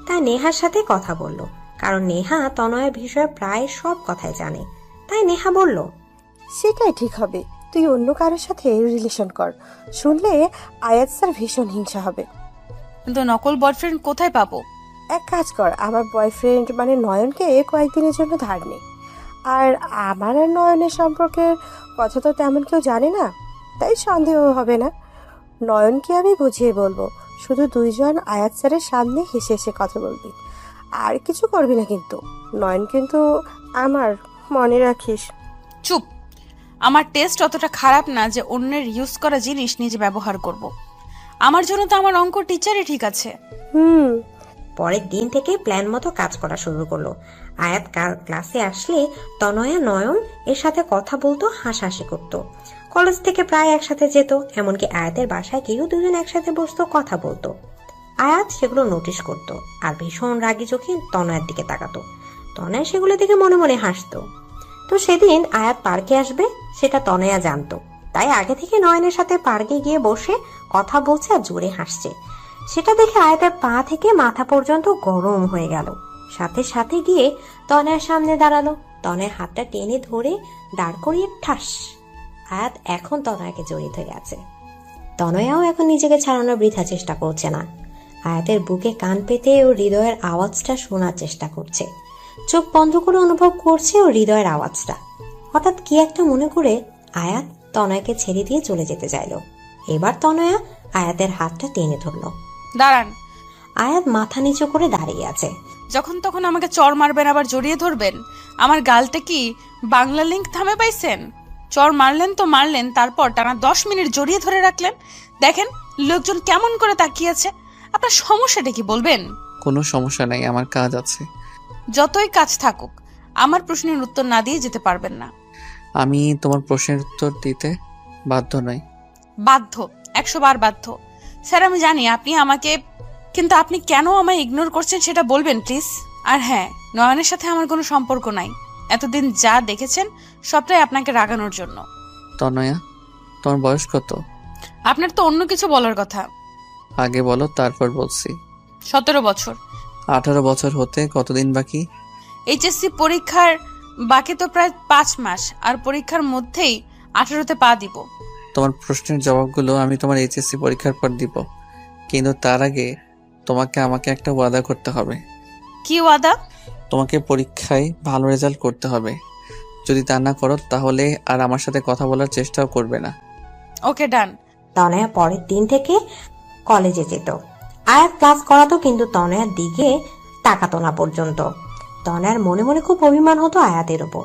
তাই নেহার সাথে কথা বলল, কারণ নেহা তনয়ের বিষয়ে প্রায় সব কথাই জানে। তাই নেহা বলল, সেটাই ঠিক হবে, তুই অন্য কারোর সাথে রিলেশন কর, শুনলে আয়াত স্যার ভীষণ হিংসা হবে। কিন্তু নকল বয়ফ্রেন্ড কোথায় পাবো? এক কাজ কর, আমার বয়ফ্রেন্ড মানে নয়নকে কয়েকদিনের জন্য ধার নে। আর আমার আর নয়নের সম্পর্কের কথা তো তেমন কেউ জানে না, তাই সন্দেহ হবে না। নয়নকে আমি বুঝিয়ে বলবো, শুধু দুইজন আয়াত স্যারের সামনে হেসে হেসে কথা বলবি, আর কিছু করবি না। কিন্তু নয়ন কিন্তু আমার, মনে রাখিস। চুপ। আমার টেস্ট অতটা খারাপ না যে অন্যের ইউজ করা জিনিস নিজে ব্যবহার করব। আমার জন্য তো আমার অঙ্ক টিচারই ঠিক আছে। পরের দিন থেকে প্ল্যান মতো কাজ করা শুরু করলো। আয়াত ক্লাসে আসলে তনয়া নয়ন এর সাথে কথা বলতো, হাসাহাসি করতো। কলেজ থেকে প্রায় একসাথে যেত, এমনকি আয়াতের বাসায় কেউ দুজন একসাথে বসতো, কথা বলতো। আয়াত সেগুলো নোটিশ করতো আর ভীষণ রাগী চোখে তনয়ার দিকে তাকাতো। তনয়া সেগুলো দেখে মনে মনে হাসতো। তো সেদিন আয়াত পার্কে আসবে সেটা তনয়া জানতো, তাই আগে থেকে নয়নের সাথে পার্কে গিয়ে বসে কথা বলছে আর জোরে হাসছে। সেটা দেখে আয়াতের পা থেকে মাথা পর্যন্ত গরম হয়ে গেল। সাথে সাথে গিয়ে তনয়ার সামনে দাঁড়ালো। তনয়ার হাতটা টেনে ধরে দাঁড় করিয়ে ঠাস। আয়াত এখন তনয়াকে জড়িয়ে ধরে আছে। তনয়াও এখন নিজেকে ছাড়ানোর বৃথা চেষ্টা করছে না। আয়াতের বুকে কান পেতে ও হৃদয়ের আওয়াজটা শোনার চেষ্টা করছে। চোখ বন্ধ করে অনুভব করছে ও হৃদয়ের আওয়াজটা। হঠাৎ কি একটা মনে করে আয়াত তনয়াকে ছেড়ে দিয়ে চলে যেতে চাইল। এবার তনয়া আয়াতের হাতটা টেনে ধরল। দাঁড়ান। আয়াত মাথা নিচু করে দাঁড়িয়ে আছে। যখন তখন আমাকে চড় মারবেন, আবার জড়িয়ে ধরবেন। আমার গালটা কি বাংলা লিঙ্ক থামে পাইছেন? চড় মারলেন তো মারলেন, তারপর টানা 10 মিনিট জড়িয়ে ধরে রাখলেন। দেখেন লোকজন কেমন করে তাকিয়েছে। আপনার সমস্যাটা কি বলবেন? কোনো সমস্যা নাই, আমার কাজ আছে। যতই কাজ থাকুক, আমার প্রশ্নের উত্তর না দিয়ে যেতে পারবেন না। আমি তোমার প্রশ্নের উত্তর দিতে বাধ্য নই। বাধ্য, 100 বার বাধ্য। স্যার আমি জানি আপনি আমাকে, কিন্তু আপনি কেন আমায় ইগনোর করছেন সেটা বলবেন প্লিজ। আর হ্যাঁ, নয়নের সাথে আমার কোনো সম্পর্ক নাই। এতদিন যা দেখেছেন সবটাই আপনাকে রাগানোর জন্য। তনয়া, তোমার বয়স কত? আপনার তো অন্য কিছু বলার কথা। আগে বলো, তারপর বলছি। 17 বছর। 18 বছর হতে কতদিন বাকি? এইচএসসি পরীক্ষার বাকি তো প্রায় 5 মাস, আর পরীক্ষার মধ্যেই 18তে পা দিব। তোমার প্রশ্নের জবাবগুলো আমি তোমার এইচএসসি পরীক্ষার পর দিব, কিন্তু তার আগে তোমাকে আমাকে একটা ওয়াদা করতে হবে। কি ওয়াদা? তোমাকে পরীক্ষায় ভালো রেজাল্ট করতে হবে। যদি তা না করো তাহলে আর আমার সাথে কথা বলার চেষ্টাও করবে না। ওকে, ডান। তনয়া পরের দিন থেকে কলেজে যেত। আয়াত ক্লাস করাতো, কিন্তু তনয়ার দিকে তাকাতো না পর্যন্ত। তনয়ার মনে মনে খুব অভিমান হতো আয়াতের উপর।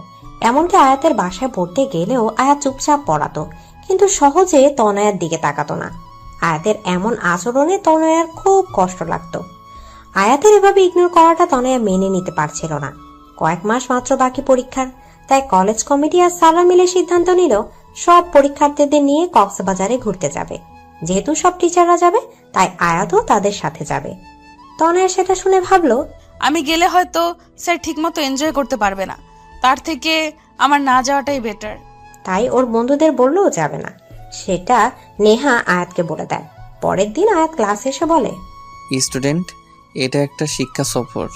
এমনকি আয়াতের বাসায় পড়তে গেলেও আয়াত চুপচাপ পড়াতো, কিন্তু সহজে তনয়ার দিকে তাকাতো না। আয়াতের এমন আচরণে তনয়ার খুব কষ্ট লাগতো। আয়াতের এভাবে ইগনোর করাটা তনয়া মেনে নিতে পারছিল না। কয়েক মাস মাত্র বাকি পরীক্ষার, তাই কলেজ কমিটি আর সারা মিলে সিদ্ধান্ত নিল সব পরীক্ষার্থীদের নিয়ে কক্সবাজারে ঘুরতে যাবে। যেহেতু সব টিচাররা যাবে, তাই আয়াতও তাদের সাথে যাবে। তনয়া সেটা শুনে ভাবলো, আমি গেলে হয়তো স্যার ঠিকমতো এনজয় করতে পারবে না, তার থেকে আমার না যাওয়াটাই বেটার। তাই ওর বন্ধুদের বললেও যাবে না। সেটা নেহা আয়াতকে বলে দেয়। পরের দিন আয়াত ক্লাসে এসে বলে, স্টুডেন্ট, এটা একটা শিক্ষা সফর।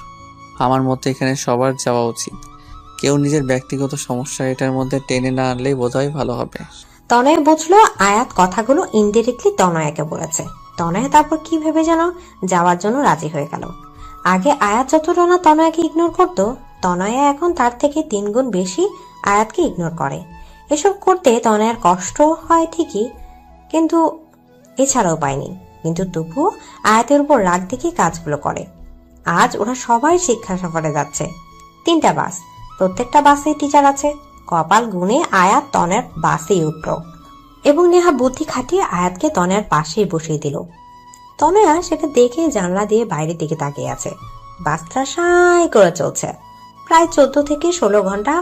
আমার মতে এখানে সবার যাওয়া উচিত। কেউ নিজের ব্যক্তিগত সমস্যা এটার মধ্যে টেনে না আনলেই বোধহয় ভালো হবে। তনয় বুঝলো আয়াত কথাগুলো ইনডিরেক্টলি তনয়াকে বলেছে। তনয় তারপর কি ভেবে যেন যাওয়ার জন্য রাজি হয়ে গেল। আগে আয়াত যতটা না তনয়াকে ইগনোর করতো, তনয়া এখন তার থেকে 3 গুণ বেশি আয়াতকে ইগনোর করে। এসব করতে তনয়ার কষ্ট হয় ঠিকই, কিন্তু এছাড়াও পায়নি। কিন্তু তবুও আয়াতের উপর রাগ দেখে কাজগুলো করে। আজ ওরা সবাই শিক্ষা সফরে যাচ্ছে। 3টা বাস, প্রত্যেকটা বাসে টিচার আছে। কপাল গুনে আয়াত তনের বাসেই উঠল এবং নেহা বুদ্ধি খাটিয়ে আয়াতকে তনের পাশেই বসিয়ে দিল। তনয়া সেটা দেখে জানলা দিয়ে বাইরের দিকে তাকিয়ে আছে। বাসটা সাই করে চলছে। প্রায় 14 থেকে 16 ঘন্টা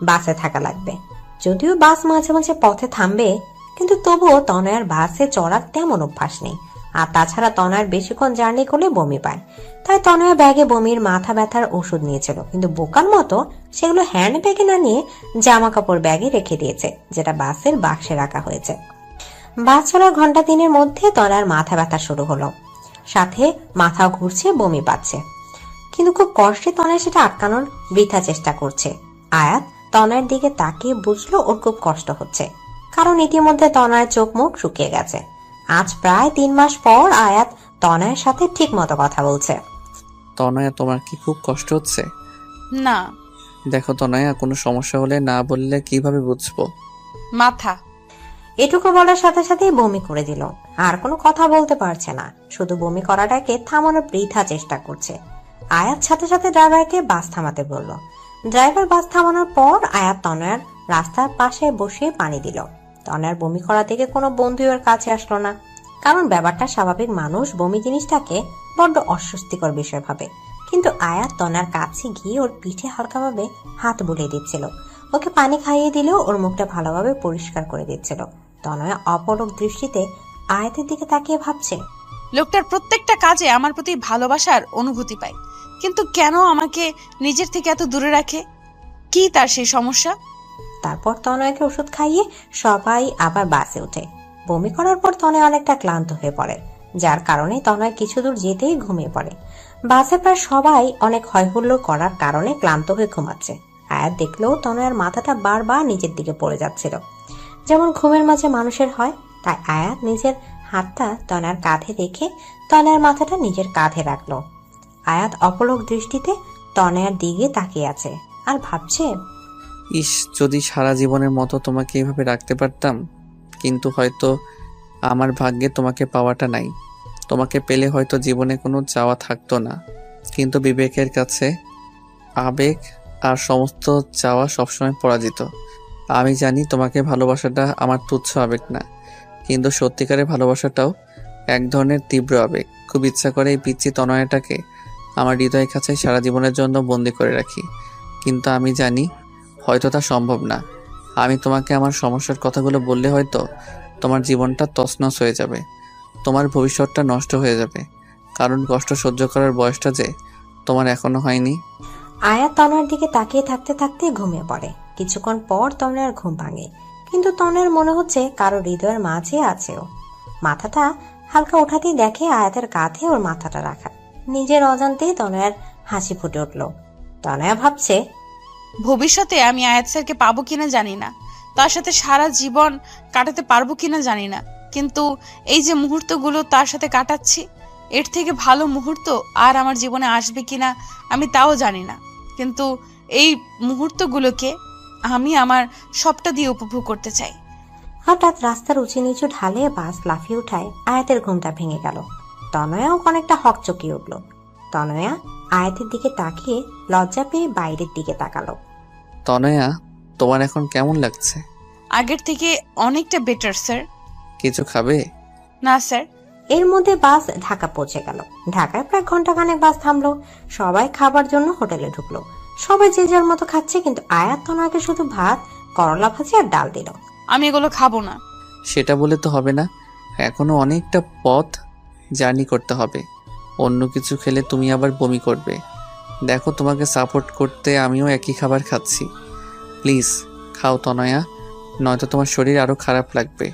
বাসে থাকা লাগবে। যদিও বাস মাঝে মাঝে পথে থামবে, কিন্তু তবুও তনয়ার বাসে চড়ার তেমন অভ্যাস নেই। আর তাছাড়া তনয়ার বেশিক্ষণ জার্নি করলে বমি পায়। তাই তনয়া ব্যাগে বমির মাথা ব্যথার ওষুধ নিয়েছিল, কিন্তু বোকার মতো সেগুলো হ্যান্ড ব্যাগে না নিয়ে জামা কাপড় ব্যাগে রেখে দিয়েছে, যেটা বাসের বাক্সে রাখা হয়েছে। বাস চলার ঘন্টা 3-এর মধ্যে তনয়ার মাথা ব্যথা শুরু হলো, সাথে মাথাও ঘুরছে, বমি পাচ্ছে। কিন্তু খুব কষ্টে তনয় সেটা আটকানোর বৃথা চেষ্টা করছে। আয়াত তনয়ের দিকে তাকিয়ে বুঝলো ওর খুব কষ্ট হচ্ছে, কারণ ইতিমধ্যে তনয়ের চোখ মুখ শুকিয়ে গেছে। আজ প্রায় 3 মাস পর আয়াত তনয়ের সাথে ঠিক মতো কথা বলছে। তনয়া, তোমার কি খুব কষ্ট হচ্ছে? না। দেখো তনয়া, কোনো সমস্যা হলে না বললে কিভাবে বুঝবো? মাথা। এটুকু বলার সাথে সাথেই বমি করে দিল। আর কোনো কথা বলতে পারছে না, শুধু বমি করাটাকে থামানোর বৃথা চেষ্টা করছে। আয়াত সাথে সাথে ড্রাইভারকে বাস থামাতে বলল। ড্রাইভার বাস থামানোর পর আয়াত তনয়ার রাস্তার পাশে বসিয়ে পানি দিল। তনয়ার বমি করা থেকে কোনো বন্ধু ওর কাছে আসলো না, কারণ ব্যাপারটা স্বাভাবিক। মানুষ বমি জিনিসটাকে বড্ড অস্বস্তিকর বিষয় ভাবে। কিন্তু আয়াত তনয়ার কাছে গিয়ে ওর পিঠে হালকাভাবে হাত বুলিয়ে দিচ্ছিল। ওকে পানি খাইয়ে দিলেও ওর মুখটা ভালোভাবে পরিষ্কার করে দিচ্ছিল। তনয়া অপলক দৃষ্টিতে আয়াতের দিকে তাকিয়ে ভাবছে, লোকটার প্রত্যেকটা কাজে আমার প্রতি ভালোবাসার অনুভূতি পাই, কিন্তু কেন আমাকে নিজের থেকে এত দূরে রাখে? কি তার সেই সমস্যা? তারপর তনয়াকে ওষুধ খাইয়ে সবাই আবার বাসে ওঠে। বমি করার পর তনয় অনেকটা ক্লান্ত হয়ে পড়ে, যার কারণে তনয় কিছু দূর যেতেই ঘুমিয়ে পড়ে। বাসে প্রায় সবাই অনেক হইহুল্লোড় করার কারণে ক্লান্ত হয়ে ঘুমাচ্ছে। আয়াত দেখলেও তনয়ের মাথাটা বারবার নিচের দিকে পড়ে যাচ্ছিল, যেমন ঘুমের মাঝে মানুষের হয়। তাই আয়াত নিজের হাতটা তনয়ার কাঁধে রেখে তনয়ার মাথাটা নিজের কাঁধে রাখলো। আয়াত অপলক দৃষ্টিতে তনয়ার দিকে তাকিয়ে আছে আর ভাবছে, ইস, যদি সারা জীবনের মতো তোমাকে এভাবে রাখতে পারতাম। কিন্তু হয়তো আমার ভাগ্যে তোমাকে পাওয়াটা নাই। তোমাকে পেলে হয়তো জীবনে কোনো চাওয়া থাকতো না, কিন্তু বিবেকের কাছে আবেগ আর সমস্ত চাওয়া সবসময় পরাজিত। আমি জানি তোমাকে ভালোবাসাটা আমার তুচ্ছ আবেগ না, কিন্তু সত্যিকারের ভালোবাসাটাও এক ধরনের তীব্র আবেগ। খুব ইচ্ছা করে এই পিচ্চি তনয়াটাকে আমার হৃদয়ের কাছে সারা জীবনের জন্য বন্দি করে রাখি, কিন্তু আমি জানি হয়তো তা সম্ভব না। আমি তোমাকে আমার সমস্যার কথাগুলো বললে হয়তো তোমার জীবনটা তছনছ হয়ে যাবে, তোমার ভবিষ্যৎটা নষ্ট হয়ে যাবে, কারণ কষ্ট সহ্য করার বয়সটা যে তোমার এখনো হয়নি। আয়াত তনয়ার দিকে তাকিয়ে থাকতে থাকতে ঘুমিয়ে পড়ে। কিছুক্ষণ পর তনয়ার ঘুম ভাঙে, কিন্তু তনয়ার মনে হচ্ছে কারো হৃদয়ের মাঝে আছে ও। মাথাটা হালকা উঠাতেই দেখে আয়াতের কাঁধে ওর মাথাটা রাখা। নিজের অজান্তেই তনয়ার হাসি ফুটে উঠল। তনয়া ভাবছে, ভবিষ্যতে আমি আয়াত স্যারকে পাবো কিনা জানি না, তার সাথে সারা জীবন কাটাতে পারবো কিনা জানি না, কিন্তু এই যে মুহূর্তগুলো তার সাথে কাটাচ্ছি, এর থেকে ভালো মুহূর্ত আর আমার জীবনে আসবে কিনা আমি তাও জানি না, কিন্তু এই মুহূর্তগুলোকে আমি আমার সবটা দিয়ে উপভোগ করতে চাই। হঠাৎ রাস্তার উঁচু নিচু ঢালে বাস লাফিয়ে উঠায় আয়াতের ঘুমটা ভেঙে গেল। তনয়াও অনেকটা হকচকিয়ে উঠল। তনয়া আয়াতের দিকে তাকিয়ে লজ্জা পেয়ে বাইরের দিকে তাকালো। তনয়া, তোমার এখন কেমন লাগছে? আগের থেকে অনেকটা বেটার স্যার। কিছু খাবে? না স্যার। এর মধ্যে বাস ঢাকা পৌঁছে গেল। ঢাকায় প্রায় ঘন্টাখানেক বাস থামলো। সবাই খাবার জন্য হোটেলে ঢুকলো। সবাই যে যার মতো খাচ্ছে, কিন্তু আয়াত তনয়াকে শুধু ভাত, করলা ভাজি আর ডাল দিল। আমি এগুলো খাবো না। সেটা বলে তো হবে না, এখনো অনেকটা পথ জার্নি করতে হবে। অন্য কিছু খেলে তুমি আবার বমি করবে। দেখো, তোমাকে সাপোর্ট করতে আমিও একই খাবার খাচ্ছি। প্লিজ খাও তনয়া, নয়তো তোমার শরীর আরো খারাপ লাগবে।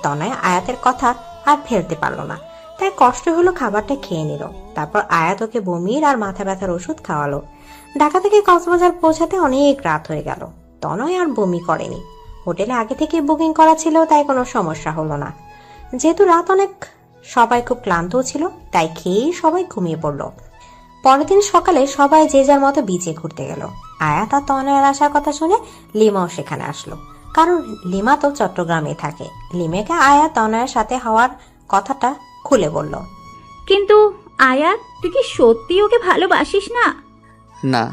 তনয় আয়াতের কথা আর ফেলতে পারলো না, তাই কষ্ট হলো খাবারটা খেয়ে নিল। তারপর আয়াত ওকে বমির আর মাথা ব্যথার ওষুধ খাওয়ালো। ঢাকা থেকে কক্সবাজার পৌঁছাতে অনেক রাত হয়ে গেল। তনয় আর বমি করেনি, হোটেলে আগে থেকে বুকিং করা ছিল, তাই কোনো সমস্যা হলো না। যেহেতু রাত অনেক, সবাই খুব ক্লান্ত ছিল, তাই খেয়েই সবাই ঘুমিয়ে পড়লো। পরের দিন সকালে সবাই যে যার মতো বিচে ঘুরতে গেল। আয়াত আর তনয়ের আসার কথা শুনে লিমাও সেখানে আসলো, কারণ লিমা তো চট্টগ্রামে থাকে। লিমাকে আয়াত তনয়ের সাথে হওয়ার কথাটা খুলে বলল। কিন্তু আয়াত, তুই কি সত্যি ওকে ভালোবাসিস না? না।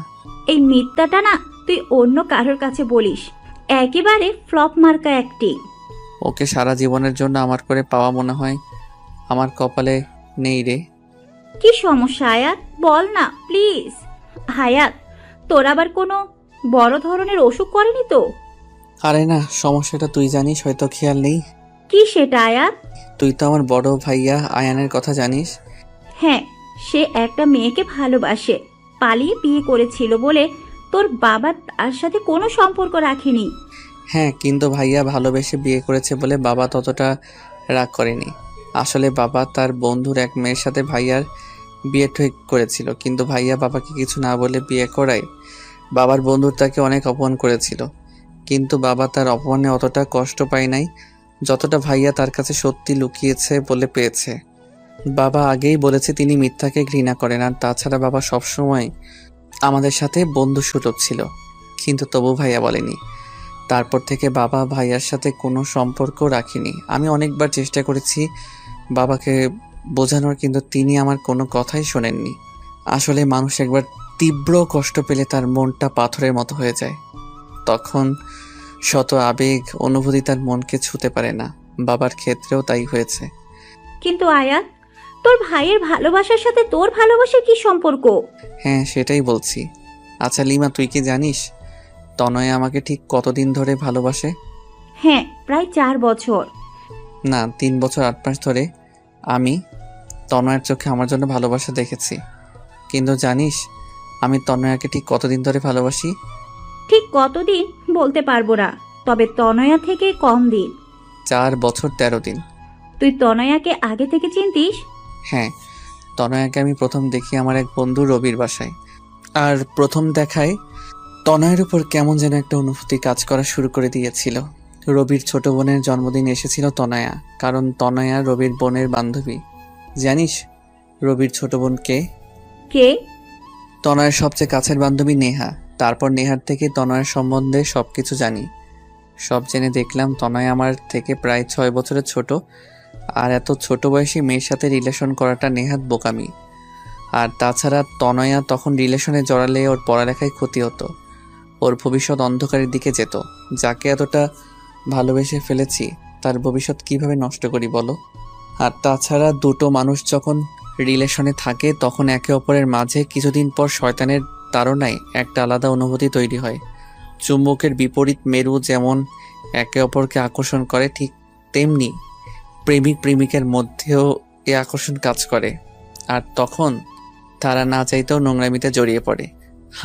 এই মিথ্যাটা না তুই অন্য কারোর কাছে বলিস, একেবারে ফ্লপ মার্কা অ্যাক্টিং। ওকে সারা জীবনের জন্য আমার করে পাওয়া মনে হয় আমার কপালে নেই রে। কি সমস্যা আয়াত, বল না প্লিজ। আয়াত, তোর আবার কোনো বড় ধরনের অসুখ করেনি তো? আরে না, সমস্যাটা তুই জানিস, হয়তো খেয়াল নেই। কি সেটা আয়াত? তুই তো আমার বড় ভাইয়া আয়ানের কথা জানিস। হ্যাঁ, সে একটা মেয়েকে ভালোবাসে, পালিয়ে বিয়ে করেছিল বলে তোর বাবা তার সাথে কোনো সম্পর্ক রাখেনি। হ্যাঁ, কিন্তু ভাইয়া ভালোবেসে বিয়ে করেছে বলে বাবা ততটা রাগ করেনি। আসলে বাবা তার বন্ধুর এক মেয়ের সাথে ভাইয়ার বিয়ে ঠিক করেছিল, কিন্তু ভাইয়া বাবাকে কিছু না বলে বিয়ে করায় বাবার বন্ধুর তাকে অনেক অপমান করেছিল। কিন্তু বাবা তার অপমানে অতটা কষ্ট পায় নাই যতটা ভাইয়া তার কাছে সত্যি লুকিয়েছে বলে পেয়েছে। বাবা আগেই বলেছে তিনি মিথ্যাকে ঘৃণা করেন, আর তাছাড়া বাবা সবসময় আমাদের সাথে বন্ধুসুলভ ছিল, কিন্তু তবু ভাইয়া বলেনি। তারপর থেকে বাবা ভাইয়ার সাথে কোনো সম্পর্ক রাখিনি। আমি অনেকবার চেষ্টা করেছি বাবাকে বোঝানোর, কিন্তু তিনি আমার কোনো কথাই শোনেননি। আসলে মানুষ একবার তীব্র কষ্ট পেলে তার মনটা পাথরের মতো হয়ে যায়, তখন শত আবেগ অনুভূতি তার মনকে ছুঁতে পারে না। বাবার ক্ষেত্রেও তাই হয়েছে। কিন্তু আয়াত, তোর ভাইয়ের ভালোবাসার সাথে তোর ভালোবাসার কি সম্পর্ক? হ্যাঁ, সেটাই বলছি। আচ্ছা লিমা, তুই কি জানিস তনয় আমাকে ঠিক কতদিন ধরে ভালোবাসে? হ্যাঁ, প্রায় 4 বছর। না, 3 বছর 8 মাস ধরে আমি তনয়ের চোখে আমার জন্য ভালোবাসা দেখেছি। কিন্তু জানিস আমি তনয়াকে ঠিক কতদিন ধরে ভালোবাসি? ঠিক কতদিন বলতে পারবো না, তবে তনয়া থেকে কম দিন। 4 বছর 13 দিন। তুই তনয়াকে আগে থেকে চিনতিস? হ্যাঁ, তনয়াকে আমি প্রথম দেখি আমার এক বন্ধু রবির বাসায়। আর প্রথম দেখায় তনয়ের উপর কেমন যেন একটা অনুভূতি কাজ করা শুরু করে দিয়েছিল। রবির ছোট বোনের জন্মদিন এসেছিল তনয়া, কারণ তনয়া রবির বোনের বান্ধবী। জানিস রবির ছোট বোন কে? কে? তনয়ের সবচেয়ে কাছের বান্ধবী নেহা। তারপর নেহার থেকে তনয়ের সম্বন্ধে সবকিছু জানি। সব জেনে দেখলাম তনয় আমার থেকে প্রায় 6 বছরের ছোট, আর এত ছোট বয়সী মেয়ের সাথে রিলেশন করাটা নেহাত বোকামি। আর তাছাড়া তনয়া তখন রিলেশনে জড়ালে ওর পড়ালেখায় ক্ষতি হতো, ওর ভবিষ্যৎ অন্ধকারের দিকে যেত। যাকে এতটা ভালোবেসে ফেলেছি তার ভবিষ্যৎ কিভাবে নষ্ট করি বলো? আর তাছাড়া দুটো মানুষ যখন রিলেশনে থাকে তখন একে অপরের মাঝে কিছুদিন পর শয়তানের তাড়নায় একটা আলাদা অনুভূতি তৈরি হয়। চুম্বকের বিপরীত মেরু যেমন একে অপরকে আকর্ষণ করে, ঠিক তেমনি প্রেমিক প্রেমিকের মধ্যেও এ আকর্ষণ কাজ করে। আর তখন তারা না চাইতেও নোংরামিতে জড়িয়ে পড়ে।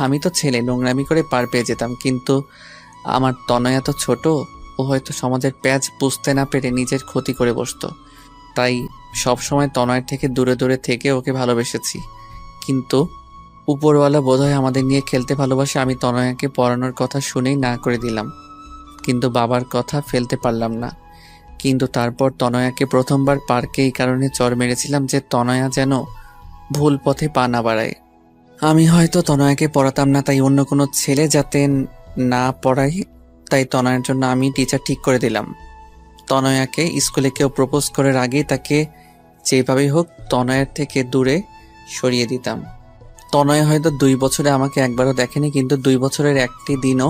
আমি তো ছেলে, নোংরামি করে পার পেয়ে যেতাম, কিন্তু আমার তনয়া তো ছোট, ও হয়তো সমাজের প্যাঁচ বুঝতে না পেরে নিজের ক্ষতি করে বসতো। তাই সবসময় তনয়ের থেকে দূরে দূরে থেকে ওকে ভালোবেসেছি। কিন্তু উপরওয়ালা বোধহয় আমাদের নিয়ে খেলতে ভালোবাসে। আমি তনয়াকে পড়ানোর কথা শুনেই না করে দিলাম, কিন্তু বাবার কথা ফেলতে পারলাম না। কিন্তু তারপর তনয়াকে প্রথমবার পার্কে এই কারণে চড় মেরেছিলাম যে তনয়া যেন ভুল পথে পা না বাড়ায়। আমি হয়তো তনয়াকে পড়াতাম না, তাই অন্য কোনো ছেলে যাতে না পড়াই, তাই তনয়ের জন্য আমি টিচার ঠিক করে দিলাম। তনয়াকে স্কুলে কেউ প্রপোজ করার আগেই তাকে যেভাবেই হোক তনয়ের থেকে দূরে সরিয়ে দিতাম। তনয় হয়তো 2 বছরে আমাকে একবারও দেখেনি, কিন্তু 2 বছরের একটি দিনও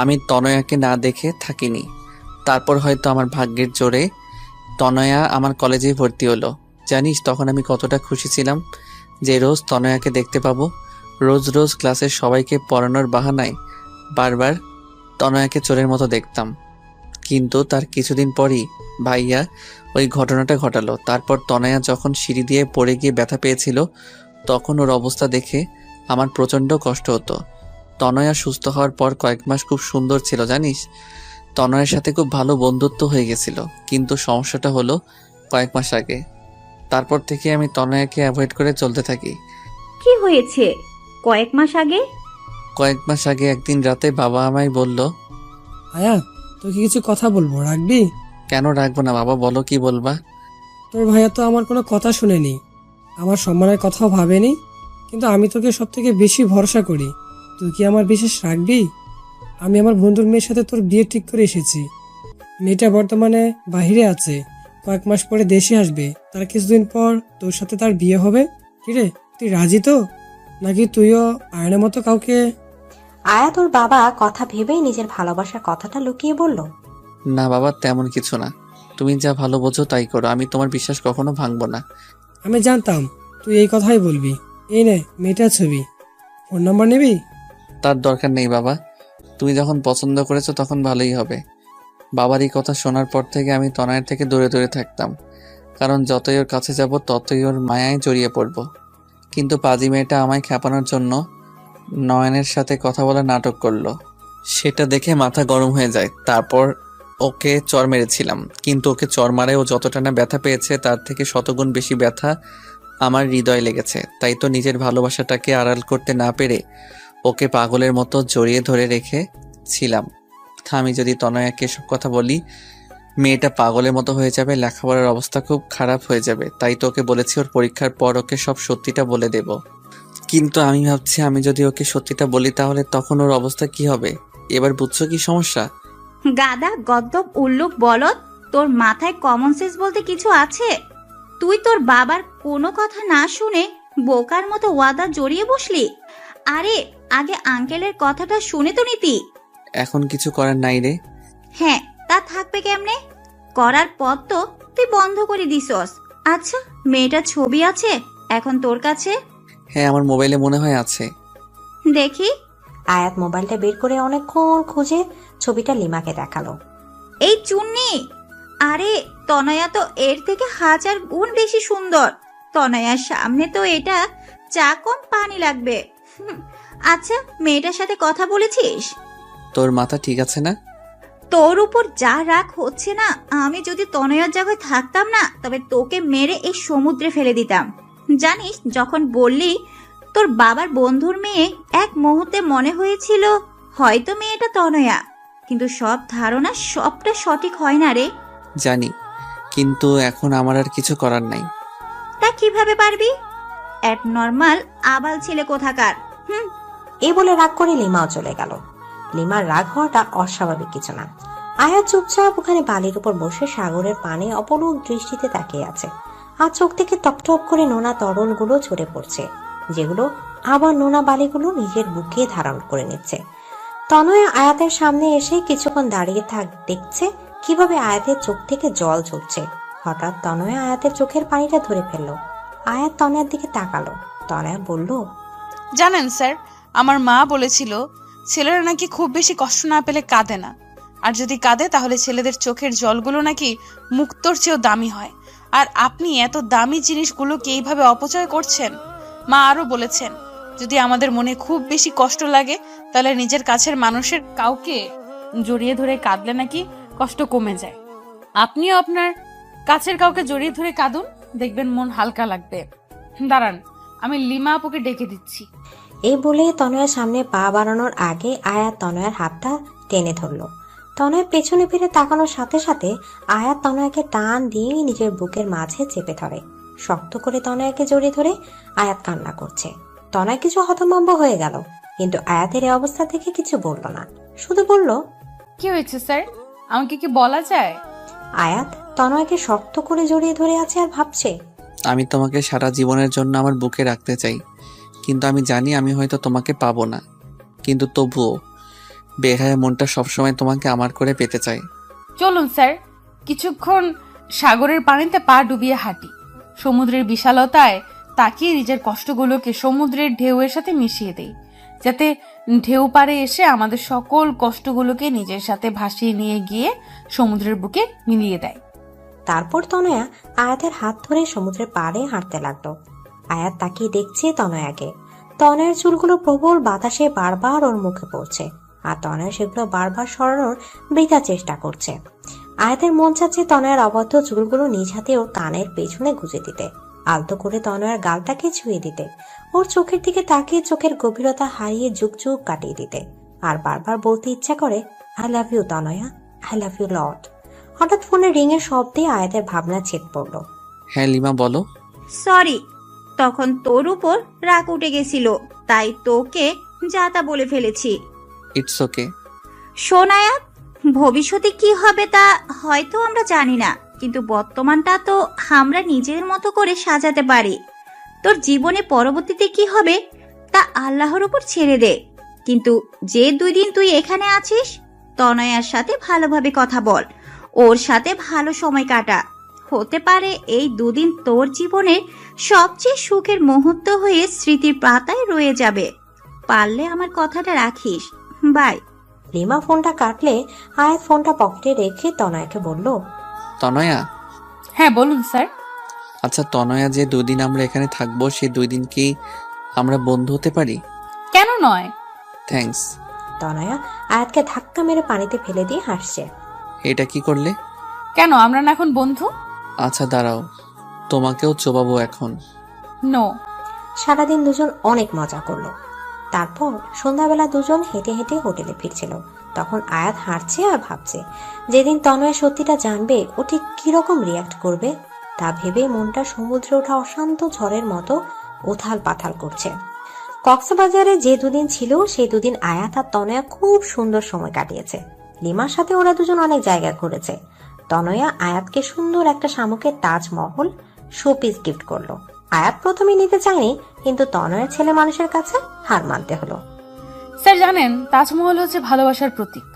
আমি তনয়াকে না দেখে থাকিনি। তারপর হয়তো আমার ভাগ্যের জোরে তনয়া আমার কলেজে ভর্তি হলো। জানিস তখন আমি কতটা খুশি ছিলাম যে রোজ তনয়াকে দেখতে পাবো। রোজ রোজ ক্লাসের সবাইকে পড়ানোর বাহানায় বারবার তনয়াকে চোরের মতো দেখতাম। কিন্তু তার কিছুদিন পরই ভাইয়া ওই ঘটনাটা ঘটালো। তারপর তনয়া যখন সিঁড়ি দিয়ে পড়ে গিয়ে ব্যথা পেয়েছিল তখন ওর অবস্থা দেখে আমার প্রচণ্ড কষ্ট হতো। তনয়া সুস্থ হওয়ার পর কয়েক মাস খুব সুন্দর ছিল জানিস। তনয়ের সাথে খুব ভালো বন্ধুত্ব হয়ে গেছিল, কিন্তু সমস্যাটা হলো কয়েক মাস আগে। তারপর থেকে আমি তনয়াকে অ্যাভয়েড করে চলতে থাকি। কি হয়েছে কয়েক মাস আগে? কয়েক মাস আগে একদিন রাতে বাবা আমায় বলল, আয়াত, তোকে কিছু কথা বলবো, রাখবি? কেন রাখবো না বাবা, বলো কি বলবা। তোর ভাইয়া তো আমার কোনো কথা শুনেনি, আমার সম্মানের কথাও ভাবেনি, কিন্তু আমি তোকে সব থেকে বেশি ভরসা করি। তুই কি আমার বিশেষ রাখবি? আমি আমার বন্ধুর মেয়ের সাথে তোর বিয়ে ঠিক করে এসেছি। মেয়েটা বর্তমানে বাহিরে আছে, কয়েক মাস পরে দেশে আসবে, তার কিছুদিন পর তোর সাথে তার বিয়ে হবে। কিরে, তুই রাজি তো? নাকি তুইও আয়নের মতো কাউকে? আয়াত ওর বাবা কথা ভেবেই নিজের ভালোবাসার কথাটা লুকিয়ে বলল, না বাবা, তেমন কিছু না, তুমি যা ভালো বোঝো তাই করো, আমি তোমার বিশ্বাস কখনো ভাঙবো না। আমি জানতাম তুই এই কথাই বলবি। এই নে মেয়েটার ছবি, ফোন নাম্বার নিবি? তার দরকার নেই বাবা, তুমি যখন পছন্দ করেছো তখন ভালোই হবে। বাবার এই কথা শোনার পর থেকে আমি তনয়ের থেকে দূরে দূরে থাকতাম, কারণ যতই ওর কাছে যাব ততই ওর মায়ায় জড়িয়ে পড়ব। কিন্তু পাজি মেয়েটা আমায় খেপানোর জন্য নয়নের সাথে কথা বলা নাটক করলো, সেটা দেখে মাথা গরম হয়ে যায়। তারপর ওকে চর মেরেছিলাম, কিন্তু ওকে চর মারায় ও যতটা না ব্যথা পেয়েছে তার থেকে শতগুণ বেশি ব্যথা আমার হৃদয়ে লেগেছে। তাই তো নিজের ভালোবাসাটাকে আড়াল করতে না পেরে ওকে পাগলের মতো জড়িয়ে ধরে রেখেছিলাম। আমি যদি তনয়াকে সব কথা বলি, মেয়েটা পাগলের মতো হয়ে যাবে, লেখাপড়ার অবস্থা খুব খারাপ হয়ে যাবে। তাই তো ওকে বলেছি ওর পরীক্ষার পর ওকে সব সত্যিটা বলে দেব। কিন্তু আমি ভাবছি আমি যদি ওকে সত্যিটা বলি তাহলে তখন ওর অবস্থা কি হবে। এবার বুঝছো কি সমস্যা? গাদা, গদ্দপ, উল্লুক, বলদ, তোর মাথায় কমন সেন্স বলতে কিছু আছে? তুই তোর বাবার কোনো কথা না শুনে বোকার মতো ওয়াদা জড়িয়ে বসলি। আরে আগে আঙ্কেলের কথাটা শুনে তো নিতি। এখন কিছু করার নাই রে। হ্যাঁ, তা থাকবে কেমনে? করার পর তো তুই বন্ধ করে দিছস। আচ্ছা, মেয়েটার ছবি আছে এখন তোর কাছে? হ্যাঁ, আমার মোবাইলে মনে হয় আছে। দেখি। আয়াত মোবাইলটা বের করে অনেকক্ষণ খুঁজে ছবিটা লিমাকে দেখালো। এই চুন্নি, আরে তনয়া তো এর থেকে 1000 গুণ বেশি সুন্দর। তনয়ার সামনে তো এটা চা কম পানি লাগবে। আচ্ছা, মেয়েটার সাথে কথা বলেছিস? তোর মাথা ঠিক আছে না? তোর উপর যা রাগ হচ্ছে না, আমি যদি তনয়ার জায়গায় থাকতাম না তবে তোকে মেরে এই সমুদ্রে ফেলে দিতাম। জানিস, যখন বললি তোর বাবার বন্ধুর মেয়ে, এক মুহূর্তে মনে হয়েছিল হয়তো মেয়েটা তনয়া, কিন্তু সব ধারণা সবটা সঠিক হয় না রে। জানি, কিন্তু এখন আমার আর কিছু করার নাই। তা কিভাবে পারবি? এক নর্মাল আবাল ছেলে কোথাকার। এই বলে রাগ করে লিমাও চলে গেল। লিমার রাগ হওয়াটা অস্বাভাবিক কিছু না। আয়াত চুপচাপ ওখানে বালির উপর বসে সাগরের পানে অপলক দৃষ্টিতে তাকিয়ে আছে। আর চোখ থেকে টপটপ করে নোনা তরলগুলো ঝরে পড়ছে, যেগুলো আবার নোনা বালিগুলো নিজের বুকে ধারণ করে নিচ্ছে। তনয়া আয়াতের সামনে এসে কিছুক্ষণ দাঁড়িয়ে দেখছে কিভাবে আয়াতের চোখ থেকে জল ঝরছে। হঠাৎ তনয়া আয়াতের চোখের পানিটা ধরে ফেললো। আয়াত তনয়ার দিকে তাকালো। তনয়া বলল, জানেন স্যার, আমার মা বলেছিল ছেলেরা নাকি খুব বেশি কষ্ট না পেলে কাঁদে না, আর যদি কাঁদে তাহলে ছেলেদের চোখের জলগুলো নাকি মুক্তোর চেয়েও দামি হয়। আর আপনি এত দামি জিনিসগুলোকে এইভাবে অপচয় করছেন। মা আরো বলেছেন, যদি আমাদের মনে খুব বেশি কষ্ট লাগে তাহলে নিজের কাছের মানুষের কাউকে জড়িয়ে ধরে কাঁদলে নাকি কষ্ট কমে যায়। আপনিও আপনার কাছের কাউকে জড়িয়ে ধরে কাঁদুন, দেখবেন মন হালকা লাগবে। দাঁড়ান, আমি লিমা আপুকে ডেকে দিচ্ছি। এই বলে তনয়ার সামনে পা বাড়ানোর আগে আয়াত তনয়ার হাতটা টেনে ধরল। তনয় পেছনে ফিরে তাকানোর সাথে সাথে আয়াত তনয়াকে টান দিয়ে নিজের বুকের মাঝে চেপে ধরে। শক্ত করে তনয়াকে জড়িয়ে ধরে আয়াত কান্না করছে। তনয় কিছু হতভম্ব হয়ে গেল, কিন্তু আয়াতের এই অবস্থা থেকে কিছু বলল না, শুধু বলল, কি হয়েছে স্যার, আমাকে কি বলা যায়? আয়াত তনয়কে শক্ত করে জড়িয়ে ধরে আছে আর ভাবছে, আমি তোমাকে সারা জীবনের জন্য আমার বুকে রাখতে চাই, কিন্তু আমি জানি আমি হয়তো তোমাকে পাবো না। কিন্তু তবুও বেহায়া মনটা সবসময় তোমাকে আমার করে পেতে চাই। চলুন স্যার, কিছুক্ষণ সাগরের পানিতে পা ডুবিয়ে হাঁটি। সমুদ্রের বিশালতায় তাকিয়ে নিজের কষ্টগুলোকে সমুদ্রের ঢেউয়ের সাথে মিশিয়ে দেই, যাতে ঢেউ পাড়ে এসে আমাদের সকল কষ্টগুলোকে নিজের সাথে ভাসিয়ে নিয়ে গিয়ে সমুদ্রের বুকে মিলিয়ে দেয়। তারপর তনয়া আয়াতের হাত ধরে সমুদ্রের পাড়ে হাঁটতে লাগলো। আয়াত তাকিয়ে দেখছে তনয়াকে। তনয়ার চুলগুলো প্রবল বাতাসে বারবার ওর মুখে পড়ছে, আর তনয় সেগুলো বারবার সরানোর বৃথা চেষ্টা করছে। আয়াতের মন চাচ্ছে তনয়ের অবদ্ধ চুলগুলো নিজ হাতে ওর কানের পেছনে গুজে দিতে, আলতো করে তনয়ের গালটাকে ছুঁয়ে দিতে, ওর চোখের দিকে তাকিয়ে চোখের গভীরতা হারিয়ে যুগ যুগ কাটিয়ে দিতে, আর বারবার বলতে ইচ্ছা করে, I love you Tanaya, I love you lot. হঠাৎ ফোনে রিং এর শব্দে আয়াতের ভাবনা ছেদ পড়লো। হ্যাঁ লিমা বলো। সরি, তখন তোর উপর রাগ উঠে গেছিল, তাই তোকে যা তা বলে ফেলেছি। It's okay. শোন আয়াত, ভবিষ্যতে কি হবে তা হয়তো আমরা জানি না, কিন্তু বর্তমানটা তো আমরা নিজের মতো করে সাজাতে পারি। তোর জীবনে পরবর্তীতে কি হবে তা আল্লাহর উপর ছেড়ে দে, কিন্তু যে 2 দিন তুই এখানে আছিস তনয়ার সাথে ভালোভাবে কথা বল, ওর সাথে ভালো সময় কাটা। হতে পারে এই 2 দিন তোর জীবনের সবচেয়ে সুখের মুহূর্ত হয়ে স্মৃতির পাতায় রয়ে যাবে। পারলে আমার কথাটা রাখিস। বাই। লিমা ফোনটা কাটলে আয়াত ফোনটা পকেটে রেখে তনয়াকে বলল, তনয়া। হ্যাঁ বলুন স্যার। আচ্ছা তনয়া, যে 2 দিন আমরা এখানে থাকবো সেই 2 দিন কি আমরা বন্ধু হতে পারি? কেন নয়? থ্যাঙ্কস। তনয়া আয়াতকে ধাক্কা মেরে পানিতে ফেলে দিয়ে হাসছে। এটা কি করলে? কেন আমরা না এখন বন্ধু? আচ্ছা দাঁড়াও, তোমাকেও চোবাবো এখন। নো। সারাদিন দুজন অনেক মজা করলো। তারপর সন্ধ্যাবেলা দুজন হেঁটে হেঁটে হোটেলে ফিরছিল। তখন আয়াত হাঁটছে আর ভাবছে, যেদিন তনয় সত্যিটা জানবে ও ঠিক কিরকম রিয়াক্ট করবে তা ভেবে মনটা সমুদ্রে ওঠা অশান্ত ঝড়ের মতো উথাল পাথাল করছে। কক্সবাজারে যে 2 দিন ছিল সেই 2 দিন আয়াত আর তনয়া খুব সুন্দর সময় কাটিয়েছে। লিমার সাথে ওরা দুজন অনেক জায়গা ঘুরেছে। তনয়া আয়াতকে সুন্দর একটা শামুকের তাজমহল শোপিস গিফট করলো। আয়াত প্রথমে নিতে চায়নি, কিন্তু তনয়ের ছেলে মানুষের কাছে হার মানতে হলো। স্যার জানেন, তাজমহল হচ্ছে ভালোবাসার প্রতীক।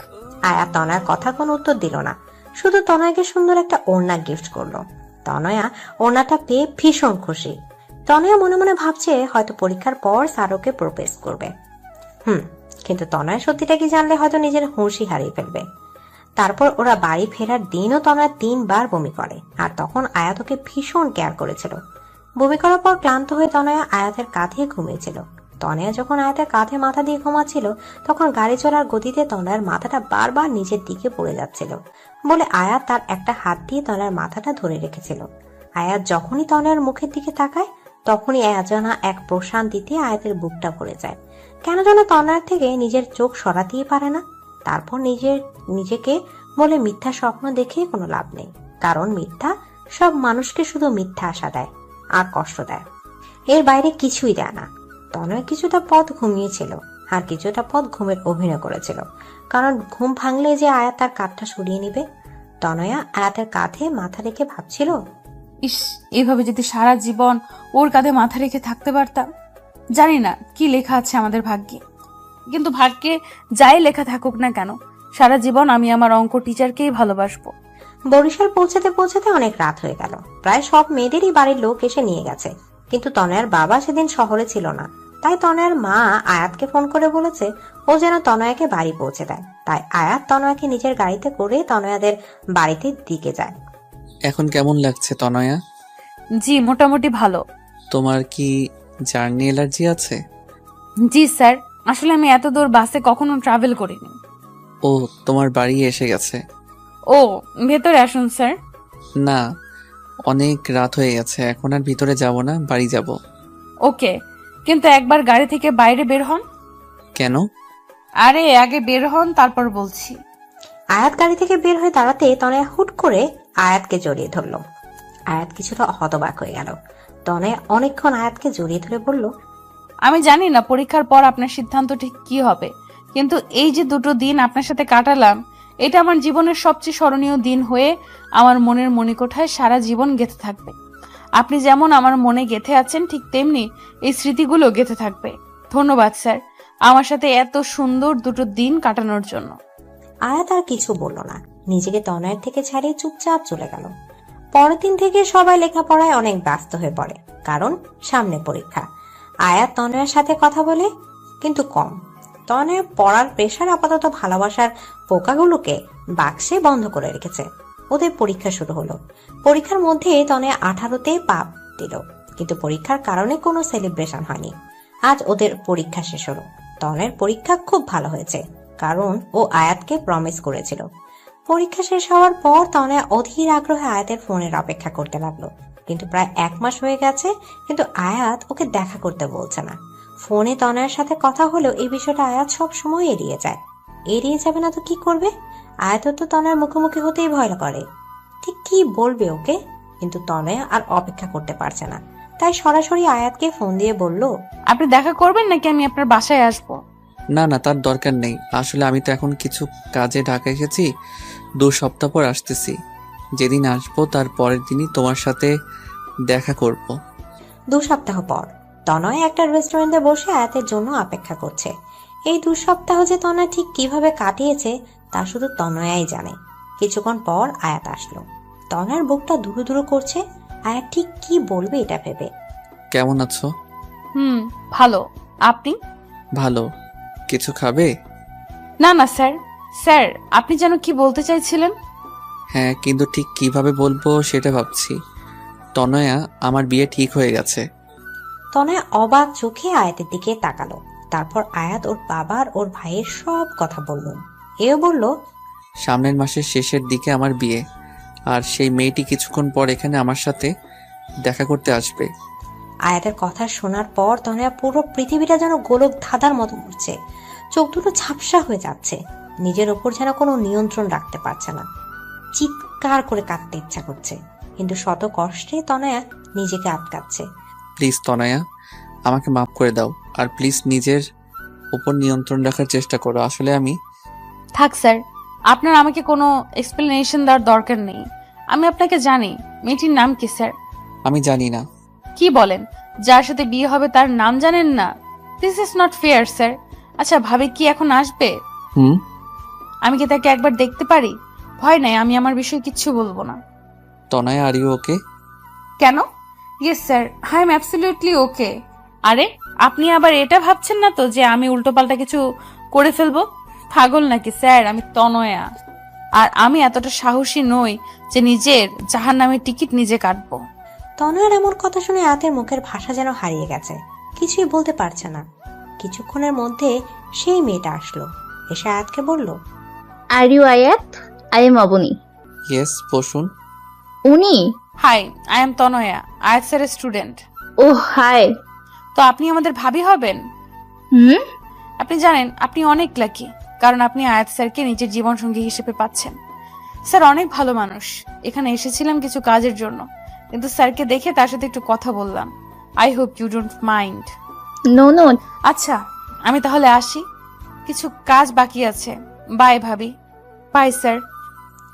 আয়াত তনয়ার কথা কোনো উত্তর দিল না, শুধু তনয়াকে সুন্দর একটা ওড়না গিফট করলো। তনয়া ওড়নাটা পেয়ে ভীষণ খুশি। তনয়া মনে মনে ভাবছে হয়তো পরীক্ষার পর স্যারকে প্রপোজ করবে। কিন্তু তনয়া সত্যিটা কি জানলে হয়তো নিজের হুঁশই হারিয়ে ফেলবে। তারপর ওরা বাড়ি ফেরার দিনও তনয়া 3 বার বমি করে, আর তখন আয়াত ওকে ভীষণ কেয়ার করেছিল। বমি করার পর ক্লান্ত হয়ে তনয়া আয়াতের কাঁধে ঘুমিয়েছিল। তনয়া যখন আয়াতের কাঁধে মাথা দিয়ে ঘুমাচ্ছিল তখন গাড়ি চলার গতিতে তনয়ার মাথাটা বারবার নিচের দিকে পড়ে যাচ্ছিল বলে আয়াত তার একটা হাত দিয়ে তনয়ার মাথাটা ধরে রেখেছিল। আয়াত যখনই তনয়ার মুখের দিকে তাকায় তখনই অজানা এক প্রশান্তিতে আয়াতের বুকটা ভরে যায়। কেন যেন তনয়ার থেকে নিজের চোখ সরাতেই পারে না। তারপর নিজেকে বলে মিথ্যা স্বপ্ন দেখে কোনো লাভ নেই, কারণ মিথ্যা সব মানুষকে শুধু মিথ্যা আশা দেয় আর কষ্ট দেয়, এর বাইরে কিছুই দেয় না। তনয় কিছুটা পথ ঘুমিয়েছিল আর কিছুটা পথ ঘুমের অভিনয় করেছিল, কারণ ঘুম ভাঙলে যে আয়াত তার কাঁধটা সরিয়ে নিবে। তনয়া আয়াতের কাঁধে মাথা রেখে ভাবছিল, ইস, এভাবে যদি সারা জীবন ওর কাঁধে মাথা রেখে থাকতে পারতাম। জানি না কি লেখা আছে আমাদের ভাগ্যে, কিন্তু ভাগ্যে যাই লেখা থাকুক না কেন, সারা জীবন আমি আমার অঙ্ক টিচারকেই ভালোবাসবো। বরিশাল পৌঁছাতে পৌঁছাতে অনেক রাত হয়ে গেল। প্রায় সব মেয়েদেরই বাড়ির লোক এসে নিয়ে গেছে, কিন্তু তনয়ার বাবা সেদিন শহরে ছিল না। তাই তনয়ার মা আয়াতকে ফোন করে বলেছে ও যেন তনয়াকে বাড়ি পৌঁছে দেয়। তাই আয়াত তনয়াকে নিজের গাড়িতে করে তনয়াদের বাড়িতে দিকে যায়। এখন কেমন লাগছে তনয়া? জি মোটামুটি ভালো। তোমার কি জার্নি অ্যালার্জি আছে? জি স্যার, আসলে আমি এত দূর বাসে কখনো ট্রাভেল করিনি। ও, তোমার বাড়ি এসে গেছে? ও, ভেতরে আসুন স্যার। না, অনেক রাত হয়ে গেছে, এখন আর ভিতরে যাব না, বাড়ি যাব। ওকে, কিন্তু একবার গাড়ি থেকে বাইরে বের হন। কেন? আরে আগে বের হন তারপর বলছি। আয়াত গাড়ি থেকে বের হয়ে দাঁড়াতে তনয়া হুট করে আয়াতকে জড়িয়ে ধরল। আয়াত কিছুটা হতবাক হয়ে গেল। তনয়া অনেকক্ষণ আয়াতকে জড়িয়ে ধরে বলল, আমি জানি না পরীক্ষার পর আপনার সিদ্ধান্ত ঠিক কি হবে, কিন্তু এই যে 2 দিন আপনার সাথে কাটালাম, এটা আমার জীবনের সবচেয়ে স্মরণীয় দিন হয়ে আমার মনের মণিকোঠায় সারা জীবন গেঁথে থাকবে। আপনি যেমন আমার মনে গেঁথে আছেন, ঠিক তেমনি এই স্মৃতিগুলো গেঁথে থাকবে। ধন্যবাদ স্যার, আমার সাথে এত সুন্দর 2 দিন কাটানোর জন্য। আয়াত আর কিছু বলল না, নিজেকে তনয়ের থেকে ছাড়িয়ে চুপচাপ চলে গেল। পরের দিন থেকে সবাই লেখাপড়ায় অনেক ব্যস্ত হয়ে পড়ে, কারণ সামনে পরীক্ষা। আয়াত তনয়ের সাথে কথা বলে, কিন্তু কম। তনয় পড়ার প্রেশার আপাতত ভালোবাসার পোকাগুলোকে বাক্সে বন্ধ করে রেখেছে। ওদের পরীক্ষা শুরু হলো। পরীক্ষার মধ্যে তনয় 18তে পাপ দিল, কিন্তু পরীক্ষার কারণে কোনো সেলিব্রেশন হয়নি। আজ ওদের পরীক্ষা শেষ হলো। তনয়ের পরীক্ষা খুব ভালো হয়েছে, কারণ ও আয়াতকে প্রমিস করেছিল। পরীক্ষা শেষ হওয়ার পর তনয়া অধীর আগ্রহে আয়াতের ফোনের অপেক্ষা করতে লাগলো, কিন্তু প্রায় 1 মাস হয়ে গেছে, কিন্তু আয়াত ওকে দেখা করতে বলছে না। ফোনে তনয়ার সাথে কথা হলেও এই বিষয়টা আয়াত সব সময় এড়িয়ে যায়। এড়িয়ে যাবে না তো কি করবে? আয়াত তো তনয়ার মুখোমুখি হতেই ভয় করে, ঠিক কি বলবে ওকে। কিন্তু তনয়া আর অপেক্ষা করতে পারছে না, তাই সরাসরি আয়াতকে ফোন দিয়ে বলল, আপনি দেখা করবেন নাকি আমি আপনার বাসায় আসবো? না না, তার দরকার নেই। আসলে আমি তো এখন কিছু কাজে ঢাকা এসেছি, 2 সপ্তাহ পর আসতেছি। যেদিন আসবো তার পরের দিনই তোমার সাথে দেখা করব। 2 সপ্তাহ পর তনয় একটা রেস্টুরেন্টে বসে আয়াতের জন্য অপেক্ষা করছে। এই 2 সপ্তাহ যে তনয় ঠিক কিভাবে কাটিয়েছে তা শুধু তনয়াই জানে। কিছুক্ষণ পর আয়াত আসলো। তনয়ের বুকটা দুরু দুরু করছে, আয়াত ঠিক কি বলবে এটা ভেবে। কেমন আছো? ভালো। আপনি? ভালো। কিছু খাবে? না না স্যার। স্যার, আপনি যেন কি বলতে চাইছিলেন? হ্যাঁ, কিন্তু ঠিক কিভাবে বলবো সেটা ভাবছি। তনয়া, আমার বিয়ে ঠিক হয়ে গেছে। তনয় অবাক চোখে আয়াতের দিকে তাকালো। তারপর আয়াত ওর বাবার ওর ভাইয়ের সব কথা বলল। এও বলল, সামনের মাসের শেষের দিকে আমার বিয়ে, আর সেই মেয়েটি কিছুক্ষণ পর এখানে আমার সাথে দেখা করতে আসবে। আয়াতের কথা শোনার পর তনয়া পুরো পৃথিবীটা যেন গোলক ধাঁধার মতো ঘুরছে। চোখ দুটো ঝাপসা হয়ে যাচ্ছে, নিজের ওপর যেন কোনো নিয়ন্ত্রণ রাখতে পারছে না। চিৎকার করে কাঁদতে ইচ্ছা করছে, কিন্তু শত কষ্টে তনয়া নিজেকে আটকাচ্ছে। প্লিজ তনয়া, আমাকে মাফ করে দাও, আর প্লিজ নিজের উপর নিয়ন্ত্রণ রাখার চেষ্টা করো। আসলে আমি থাক স্যার, আপনার আমাকে কোনো এক্সপ্লেনেশন দেওয়ার দরকার নেই। আমি আপনাকে জানি। মেয়েটির নাম কি স্যার? আমি জানি না। কি বলেন? যার সাথে বিয়ে হবে তার নাম জানেন না? This is not fair sir. আচ্ছা, ভাবি কি এখন আসবে? আমি কি তাকে একবার দেখতে পারি? ভয় নাই, আমি আমার বিষয়ে কিচ্ছু বলবো না। তনয়া, আর ইউ ওকে? কেন? Yes sir, I am absolutely ওকে। আরে, আপনি আবার এটা ভাবছেন না তো যে আমি উল্টোপাল্টা কিছু করে ফেলবো? পাগল নাকি স্যার? আমি তনয়া, আর আমি এতটা সাহসী নই যে নিজের জাহান্নামের টিকিট নিজে কাটবো। তনয়ার এমন কথা শুনে আয়াতের মুখের ভাষা যেন হারিয়ে গেছে, কিছুই বলতে পারছে না। কিছুক্ষণের মধ্যে সেই মেয়েটা আসলো, এসে আয়াতকে বলল, are you Ayat? I am Abani. Yes, বসুন। উনি? হাই, আই এম তনয়া, আয়াত স্যারের স্টুডেন্ট। ও হাই। তো আপনি আমাদের ভাবি হবেন? আপনি জানেন আপনি অনেক লাকি, কারণ আপনি আয়াত স্যারকে নিজের জীবন সঙ্গী হিসেবে পাচ্ছেন। স্যার অনেক ভালো মানুষ। এখানে এসেছিলাম কিছু কাজের জন্য, কিন্তু স্যারকে দেখে তার সাথে একটু কথা বললাম। I hope you don't mind. No no. আচ্ছা, আমি তাহলে আসি, কিছু কাজ বাকি আছে। বাই ভাবি। By sir.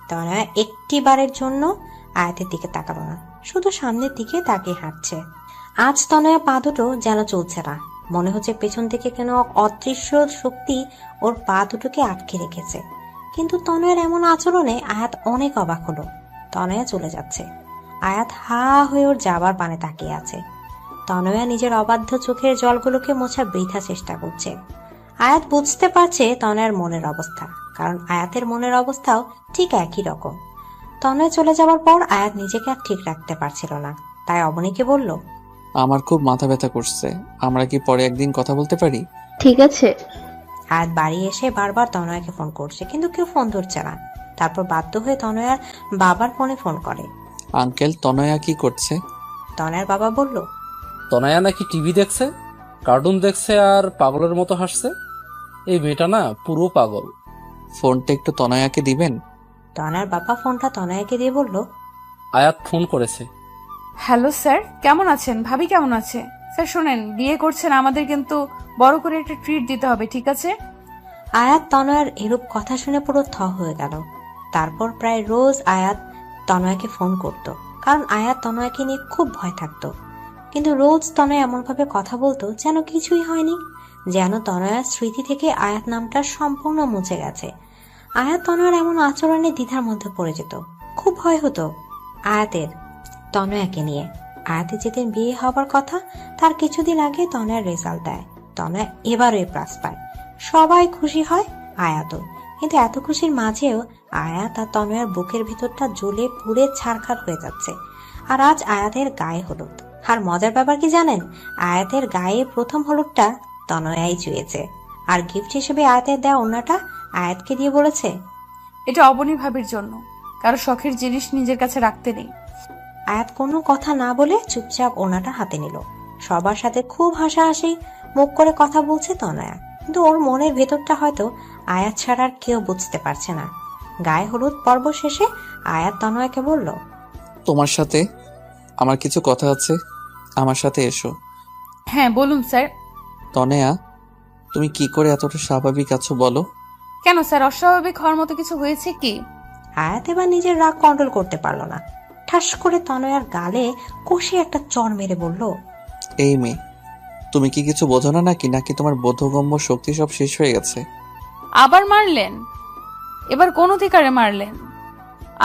তনয়া একটিবারের জন্য আয়াতের দিকে তাকালো না, শুধু সামনের দিকে তাকিয়ে হাঁটছে। আজ তনয়া পা দুটো যেন চলছে না, মনে হচ্ছে পেছন থেকে কেন অদৃশ্য শক্তি ওর পা দুটোকে আটকে রেখেছে। কিন্তু তনয়ার এমন আচরণে আয়াত অনেক অবাক হলো। তনয়া চলে যাচ্ছে, আয়াত হা হয়ে ওর যাবার পানে তাকিয়ে আছে। তনয়া নিজের অবাধ্য চোখের জলগুলোকে মোছা বৃথা চেষ্টা করছে। আয়াত বুঝতে পারছে তনয়ার মনের অবস্থা, কারণ আয়াতের মনের অবস্থাও ঠিক একই রকম। তনয়া চলে যাওয়ার পর আয়াত নিজেকে আর ঠিক রাখতে পারছিল না, তাই অবনীকে বলল, আমার খুব মাথা ব্যথা করছে, আমরা কি পরে একদিন কথা বলতে পারি? ঠিক আছে। আয়াত বাড়ি এসে বারবার তনয়াকে ফোন করছে, কিন্তু কেউ ফোন ধরছে না। তারপর বাধ্য হয়ে তনয়ার বাবার ফোনে ফোন করে। আঙ্কেল, তনয়া কি করছে? তনয়ার বাবা বলল, তনয়া নাকি টিভি দেখছে, কার্টুন দেখছে আর পাগলের মতো হাসছে। এই মেয়েটা না পুরো পাগল। ফোনটা একটু তনয়াকে দিবেন? তনয়ার বাবা ফোনটা তনয়াকে দিয়ে বলল, আয়াত ফোন করেছে। হ্যালো স্যার, কেমন আছেন? ভাবি কেমন আছে? স্যার শোনেন, বিয়ে করছেন, আমাদের কিন্তু বড় করে একটা ট্রিট দিতে হবে, ঠিক আছে? আয়াত তনয়ার এরূপ কথা শুনে পুরো থ হয়ে গেল। তারপর প্রায় রোজ আয়াত তনয়াকে ফোন করত, কারণ আয়াত তনয়াকে নিয়ে খুব ভয় থাকতো। কিন্তু রোজ তনয়া এমনভাবে কথা বলতো যেন কিছুই হয়নি, যেন তনয়ার স্মৃতি থেকে আয়াত নামটা সম্পূর্ণ মুছে গেছে। আয়াত তনয়ার এমন আচরণে দ্বিধার মধ্যে পড়ে যেত। খুব ভয় হতো আয়াতের তনয়াকে নিয়ে। আয়াতের যেদিন বিয়ে হবার কথা তার কিছুদিন আগে তনয়ার রেজাল্ট দেয়। তনয়া এবারও প্লাস পায়, সবাই খুশি হয়, আয়াতও। কিন্তু এত খুশির মাঝেও আয়াত আর তনয়ার বুকের ভিতরটা জ্বলে পুড়ে ছারখার হয়ে যাচ্ছে। আর আজ আয়াতের গায়ে হলুদ। আর মজার ব্যাপার কি জানেন, আয়াতের গায়ে প্রথম হলুদটা তনয়াই চুয়েছে। আর গিফট হিসেবে আয়াতের দেয়া ওড়নাটা আয়াতকে দিয়ে বলেছে, এটা অবনী ভাবির জন্য। কারো শখের জিনিস নিজের কাছে রাখতে নেই। আয়াত কোনো কথা না বলে চুপচাপ ওড়নাটা হাতে নিল। সবার সাথে খুব হাসাহাসি মুখ করে কথা বলছে তনয়া, কিন্তু ওর মনের ভেতরটা হয়তো আয়াত ছাড়া আর কেউ বুঝতে পারছে না। গায়ে হলুদ পর্ব শেষে আয়াত তনয়াকে বলল, তোমার সাথে আমার কিছু কথা আছে, আমার সাথে এসো। হ্যাঁ বলুন স্যার। তনয়া, তুমি কি করে এতটা স্বাভাবিক আছো বলো? কেন স্যার, অস্বাভাবিক হওয়ার মতো কিছু হয়েছে কি? আয়াত এবার নিজের রাগ কন্ট্রোল করতে পারল না। ঠাস করে তনয়ার গালে কষে একটা চড় মেরে বলল, এই মেয়ে, তুমি কি কিছু বোঝো না নাকি? নাকি তোমার বোধগম্য শক্তি সব শেষ হয়ে গেছে? আবার মারলেন? এবার কোন অধিকারে মারলেন?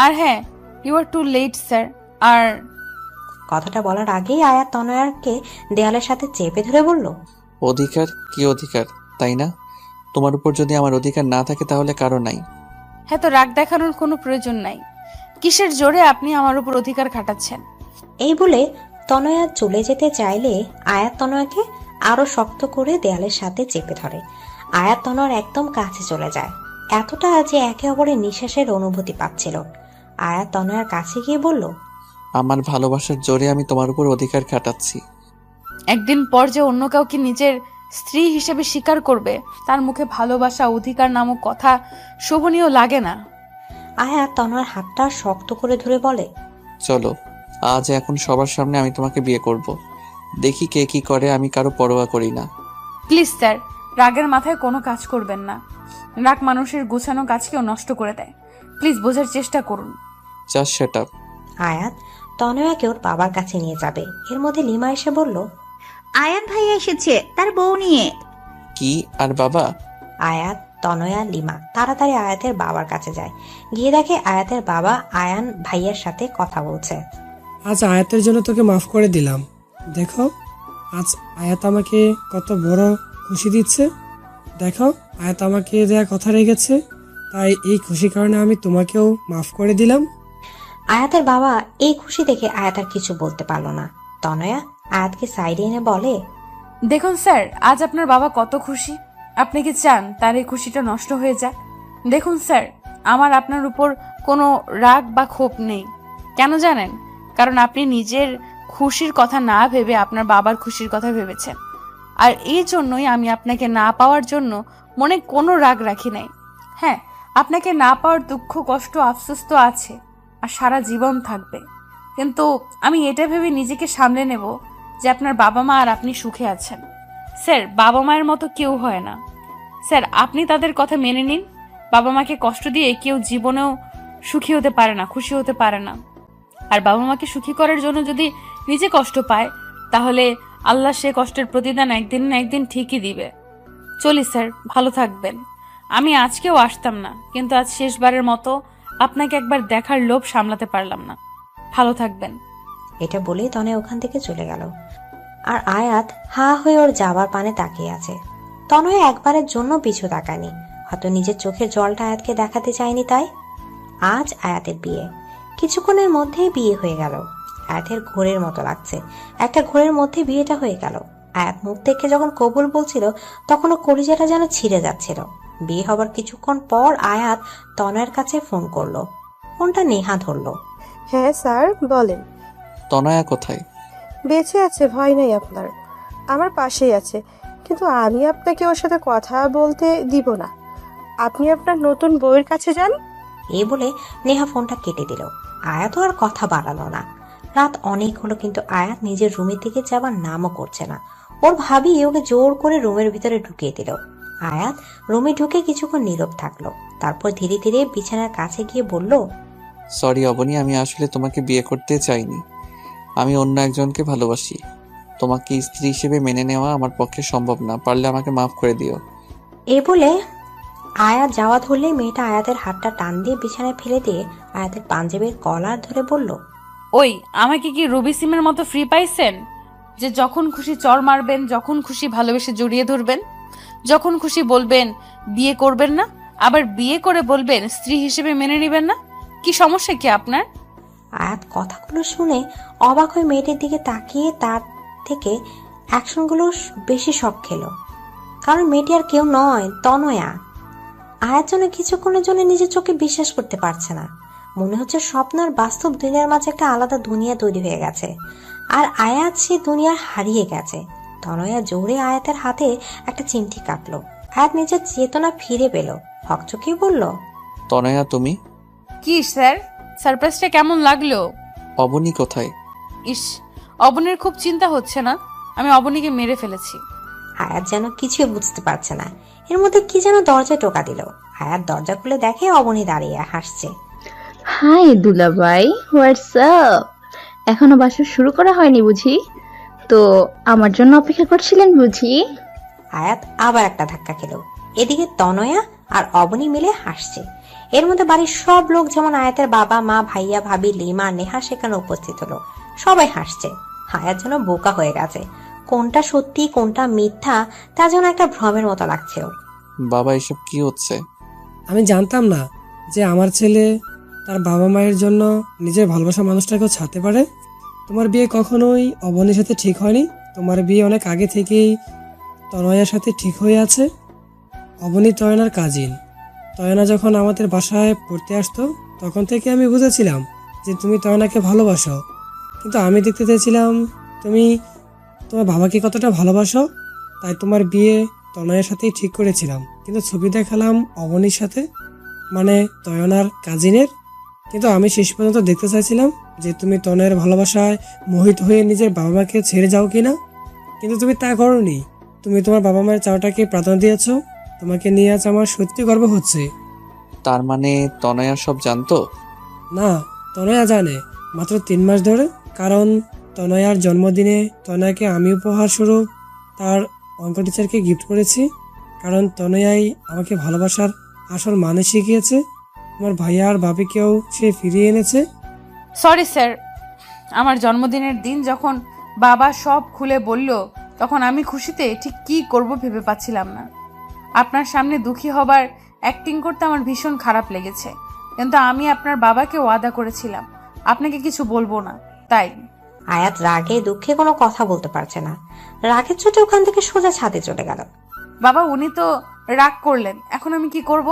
আর হ্যাঁ, you are too late sir. আর কথাটা বলার আগেই আয়াত তনয়াকে দেয়ালের সাথে চেপে ধরে বলল, অধিকার? কি অধিকার, তাই না? তোমার উপর যদি আমার অধিকার না থাকে তাহলে কারো নাই। হ্যাঁ, তো রাগ দেখানোর কোনো প্রয়োজন নাই। কিসের জোরে আপনি আমার উপর অধিকার খাটাচ্ছেন? এই বলে তনয়া চলে যেতে চাইলে আয়াত তনয়াকে আরো শক্ত করে দেয়ালের সাথে চেপে ধরে। আয়াত তনয়ার একদম কাছে চলে যায়, এতটা যে একে অপরের নিঃশ্বাসের অনুভূতি পাচ্ছিল। আয়াত তনয়ার কাছে গিয়ে বলল, আমার ভালোবাসার জোরে আমি তোমার উপর অধিকার খাটাচ্ছি। একদিন পর যে অন্য কাউকে নিজের স্ত্রী হিসেবে স্বীকার করবে, তার মুখে ভালোবাসা অধিকার নামক কথা শোভনীয় লাগে না। আয়াত তনয়ার হাতটা শক্ত করে ধরে বলে, চলো, আজ এখন সবার সামনে আমি তোমাকে বিয়ে করব। দেখি কে কি করে, আমি কারো পরোয়া করি না। প্লিজ স্যার, রাগের মাথায় কোনো কাজ করবেন না। রাগ মানুষের গোছানো কাজকেও নষ্ট করে দেয়। প্লিজ বোঝার চেষ্টা করুন। Just shut up. আয়াত তনয়াকে ওর বাবার কাছে নিয়ে যাবে, এর মধ্যে লিমা এসে বলল, আয়ান ভাইয়া এসেছে তার বউ নিয়ে। কি আর বাবা? আয়াত, তনয়া, লিমা তাড়াতাড়ি আয়াতের বাবার কাছে যায়। গিয়ে দেখে আয়াতের বাবা আয়ান ভাইয়ার সাথে কথা বলছে। আজ আয়াতের জন্য তোকে মাফ করে দিলাম। দেখো, আজ আয়াত আমাকে কত বড় খুশি দিচ্ছে। দেখো, আয়াত আমাকে দেয়া কথা রেখেছে, তাই এই খুশির কারণে আমি তোমাকেও মাফ করে দিলাম। আয়াতের বাবা এই খুশি দেখে আয়াত আর কিছু বলতে পারল না। তনয়া আয়াতকে সাইডে এনে বলে, দেখুন স্যার, আজ আপনার বাবা কত খুশি। আপনি কি চান তার এই খুশিটা নষ্ট হয়ে যাক? দেখুন স্যার, আমার আপনার উপর কোনো রাগ বা ক্ষোভ নেই। কেন জানেন? কারণ আপনি নিজের খুশির কথা না ভেবে আপনার বাবার খুশির কথা ভেবেছেন। আর এই জন্যই আমি আপনাকে না পাওয়ার জন্য মনে কোনো রাগ রাখি নাই। হ্যাঁ, আপনাকে না পাওয়ার দুঃখ, কষ্ট, আফসোস তো আছে, আর সারা জীবন থাকবে। কিন্তু আমি এটা ভেবে নিজেকে সামলে নেব যে আপনার বাবা মা আর আপনি সুখে আছেন। স্যার, বাবা মায়ের মতো কেউ হয় না। স্যার, আপনি তাদের কথা মেনে নিন। বাবা মাকে কষ্ট দিয়ে কেউ জীবনেও সুখী হতে পারে না, খুশি হতে পারে না। আর বাবা মাকে সুখী করার জন্য যদি নিজে কষ্ট পায়, তাহলে আল্লাহ সে কষ্টের প্রতিদান একদিন না একদিন ঠিকই দিবে। চলি স্যার, ভালো থাকবেন। আমি আজকেও আসতাম না, কিন্তু আজ শেষবারের মতো আপনাকে একবার দেখার লোভ সামলাতে পারলাম না। ভালো থাকবেন। এটা বলেই তনয়া ওখান থেকে চলে গেল। আর আয়াত হা হয়ে ওর যাবার পানে তাকিয়ে আছে। তনয়া একবারের জন্য পিছু তাকায়নি, হয়তো নিজের চোখের জলটা আয়াতকে দেখাতে চায়নি তাই। আজ আয়াতের বিয়ে, কিছুক্ষণের মধ্যেই বিয়ে হয়ে গেল। আয়াতের ঘোরের মতো লাগছে, একটা ঘোরের মধ্যে বিয়েটা হয়ে গেল। আয়াত মুখ থেকে যখন কবুল বলছিল, তখনও কলিজাটা যেন ছিঁড়ে যাচ্ছিল। বিয়ে হবার কিছুক্ষণ পর আয়াত তনয়ের কাছে ফোন করলো। ফোনটা নেহা ধরলো। হ্যাঁ স্যার, বলেন। তনয়া কোথায়? বেঁচে আছে, ভয় নেই আপনার, আমার পাশেই আছে। কিন্তু আমি আপনাকে ওর সাথে কথা বলতে দিব না। আপনি আপনার নতুন বউয়ের কাছে যান। এই বলে নেহা ফোনটা কেটে দিল। আয়াত আর কথা বাড়ালো না। রাত অনেক হলো, কিন্তু আয়াত নিজের রুমের দিকে যাবার নামও করছে না। ওর ভাবি ওকে জোর করে রুমের ভিতরে ঢুকিয়ে দিল। আয়াত রুমে ঢুকে কিছুক্ষণ নীরব থাকলো, তারপর ধীরে ধীরে বিছানার কাছে গিয়ে বলল, সরি অবনী, আমি আসলে তোমাকে বিয়ে করতে চাইনি। আমি অন্য একজনকে ভালোবাসি। তোমাকে স্ত্রী হিসেবে মেনে নেওয়া আমার পক্ষে সম্ভব না, পারলে আমাকে মাফ করে দিও। এ বলে আয়াত যাওয়া ধরলে মেয়েটা আয়াতের হাতটা টান দিয়ে বিছানায় ফেলে দিয়ে আয়াতের পাঞ্জাবির কলার ধরে বলল, ওই, আমাকে কি রবি সিমের মতো ফ্রি পাইছেন যে যখন খুশি চর মারবেন, যখন খুশি ভালোবেসে জড়িয়ে ধরবেন, যখন খুশি বলবেন বিয়ে করবেন না, আবার বিয়ে করে বলবেন স্ত্রী হিসেবে মেনে নেবেন না? কি সমস্যা কি আপনার? আয়াত কথাগুলো শুনে অবাক হয়ে মেয়েটির দিকে তাকিয়ে তার থেকে অ্যাকশনগুলো বেশি শখ খেলো। কারণ মেয়েটি আর কেউ নয়, তনয়া। আয়াত যেন কিছুক্ষণের জন্য নিজের চোখে বিশ্বাস করতে পারছে না। মনে হচ্ছে স্বপ্ন আর বাস্তব দুনিয়ার মাঝে একটা আলাদা দুনিয়া তৈরি হয়ে গেছে, আর আয়াত সে দুনিয়ার হারিয়ে গেছে। তনয়া জোরে আয়াতের হাতে একটা চিমটি কাটলো। আয়াত নিজের চেতনা ফিরে পেল, হকচকিয়ে বলল, তনয়া তুমি? কি স্যার, সারপ্রাইজটা কেমন লাগলো? অবনী কোথায়? ইস, অবনীর খুব চিন্তা হচ্ছে না? আমি অবনীকে মেরে ফেলেছি। আয়াত যেন কিছুই বুঝতে পারছে না। এর মধ্যে কি যেন দরজায় টোকা দিল। আয়াত দরজা খুলে দেখে অবনী দাঁড়িয়ে হাসছে। হাই দুলাভাই, হোয়াটসঅ্যাপ? এখনো বাসা শুরু করা হয়নি বুঝি? তো আমার জন্য অপেক্ষা করছিলেন বুঝি? আয়াত আবার একটা ধাক্কা খেল। এদিকে তনয়া আর অবনী মিলে হাসছে। এর মধ্যে বাড়ির সব লোক, যেমন আয়াতের বাবা মা, ভাইয়া ভাবি, লিমা, নেহা সেখানে উপস্থিত হলো। সবাই হাসছে। আয়াত যেন বোকা হয়ে গেছে। কোনটা সত্যি কোনটা মিথ্যা তা যেন একটা ভ্রমের মতো লাগছে ওর। বাবা, এসব কি হচ্ছে? আমি জানতাম না যে আমার ছেলে তার বাবা মায়ের জন্য নিজের ভালোবাসা মানুষটাকেও ছাড়তে পারে। তোমার বিয়ে কখনোই অবনীর সাথে ঠিক হয়নি। তোমার বিয়ে অনেক আগে থেকেই তনয়ার সাথে ঠিক হয়ে আছে। অবনী তয়নার কাজিন। তয়না যখন আমাদের বাসায় পড়তে আসতো তখন থেকে আমি বুঝেছিলাম যে তুমি তয়নাকে ভালোবাসো, কিন্তু আমি দেখতে চেয়েছিলাম তুমি তোমার বাবাকে কতটা ভালোবাসো। তাই তোমার বিয়ে তনয়ের সাথেই ঠিক করেছিলাম, কিন্তু ছবি দেখালাম অবনীর সাথে, মানে তয়নার কাজিনের। কিন্তু আমি শেষ পর্যন্ত দেখতে চাইছিলাম যে তুমি তনয়ের ভালোবাসায় মোহিত হয়ে নিজের বাবা মাকে ছেড়ে যাও কিনা, কিন্তু তুমি তা করোনি। তুমি তোমার বাবা মায়ের চাওয়াটাকে প্রাধান্য দিয়েছো। তোমাকে নিয়ে আজ আমার সত্যি গর্ব হচ্ছে। তার মানে তনয়া সব জানতো? না, তনয়া জানে, মাত্র 3 মাস ধরে। কারণ তনয়ার জন্মদিনে তনয়াকে আমি উপহার স্বরূপ তার অঙ্ক টিচারকে গিফট করেছি। কারণ তনয়াই আমাকে ভালোবাসার আসল মানে শিখিয়েছে। আমার ভাইয়া আর ভাবিকেও সে ফিরিয়ে এনেছে। সরি স্যার, আমার জন্মদিনের দিন যখন বাবা সব খুলে বলল তখন আমি খুশিতে ঠিক কি করব ভেবে পাচ্ছিলাম না। আপনার সামনে দুঃখী হবার অ্যাক্টিং করতে আমার ভীষণ খারাপ লেগেছে, কিন্তু আমি আপনার বাবাকে ওয়াদা করেছিলাম আপনাকে কিছু বলবো না, তাই। আয়াত রাগে দুঃখে কোনো কথা বলতে পারছে না। রাগের চোটে ওখান থেকে সোজা ছাদে চলে গেল। বাবা, উনি তো রাগ করলেন, এখন আমি কি করব?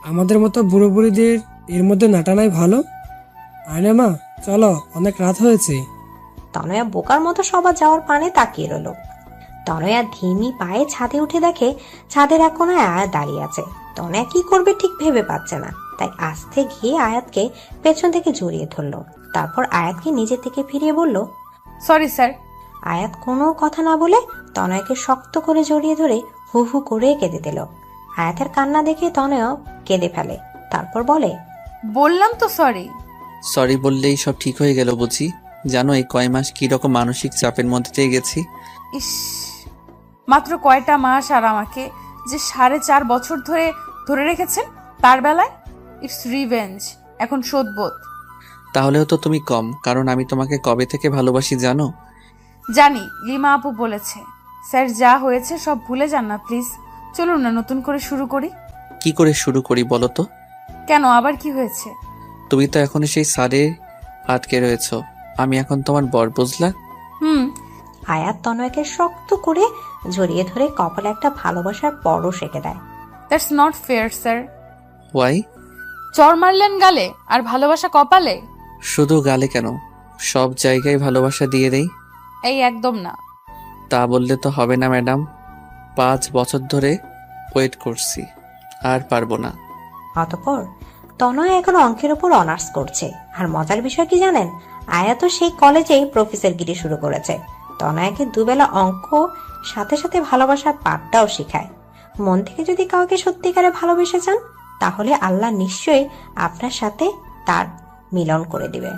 আমাদের মতো বুড়ো বুড়িদের এর মধ্যে নাটানাই ভালো। আয়না মা, চলো, অনেক রাত হয়েছে। তনয়া বোকার মতো সবার যাওয়ার পানে তাকিয়ে রইল। তনয়া ধীমি পায়ে ছাদে উঠে দেখে ছাদের এক কোনায় আয়াত দাঁড়িয়ে আছে। তনয়া কি করবে ঠিক ভেবে পাচ্ছে না, তাই আস্তে গিয়ে আয়াতকে পেছন থেকে জড়িয়ে ধরলো। তারপর আয়াতকে নিজে থেকে ফিরিয়ে বলল, সরি স্যার। আয়াত কোনো কথা না বলে তনয়াকে শক্ত করে জড়িয়ে ধরে হু হু করে কেঁদে দিল। আয়াতের কান্না দেখে তনয়া কেঁদে ফেলে। তারপর বলে, বললাম তো সরি। সরি বললেই সব ঠিক হয়ে গেল বুঝি? জানো এই কয় মাস কিরকম মানসিক চাপের মধ্যে দিয়ে গেছি। ইস, মাত্র কয়টা মাস, আর আমাকে যে 4.5 বছর ধরে রেখেছেন তার বেলায়। ইটস রিভেঞ্জ, এখন শোধবোধ। তাহলেও তো তুমি কম, কারণ আমি তোমাকে কবে থেকে ভালোবাসি জানো? জানি, লিমা আপু বলেছে। স্যার, যা হয়েছে সব ভুলে যান না প্লিজ। চলুন না নতুন করে শুরু করি। কি করে শুরু করি বলো তো? কেন, আবার কি হয়েছে? তুমি তো এখনো সেই সারে আটকে রয়েছো। আমি এখন তোমার বর, বুঝলা? আয়াত তনয়াকে শক্ত করে জড়িয়ে ধরে কপালে একটা ভালোবাসার পরশ এঁকে দেয়। That's not fair sir. Why? চর মারলেন গালে আর ভালোবাসা কপালে? শুধু গালে কেন, সব জায়গায় ভালোবাসা দিয়ে দেই। এই একদম না। তা বললে তো হবে না ম্যাডাম। 5 বছর ধরে ওয়েট করছি, আর পারবো না। অতঃপর তনয়া এখন অঙ্কের উপর অনার্স করছে। আর মজার বিষয় কি জানেন, আয়া তো সেই কলেজেই প্রফেসরগিরি শুরু করেছে। তনয়াকে দুবেলা অঙ্ক, সাথে সাথে ভালোবাসার পাঠটাও শেখায়। মন থেকে যদি কাউকে সত্যিকারে ভালোবেসে চান, তাহলে আল্লাহ নিশ্চয়ই আপনার সাথে তার মিলন করে দিবে।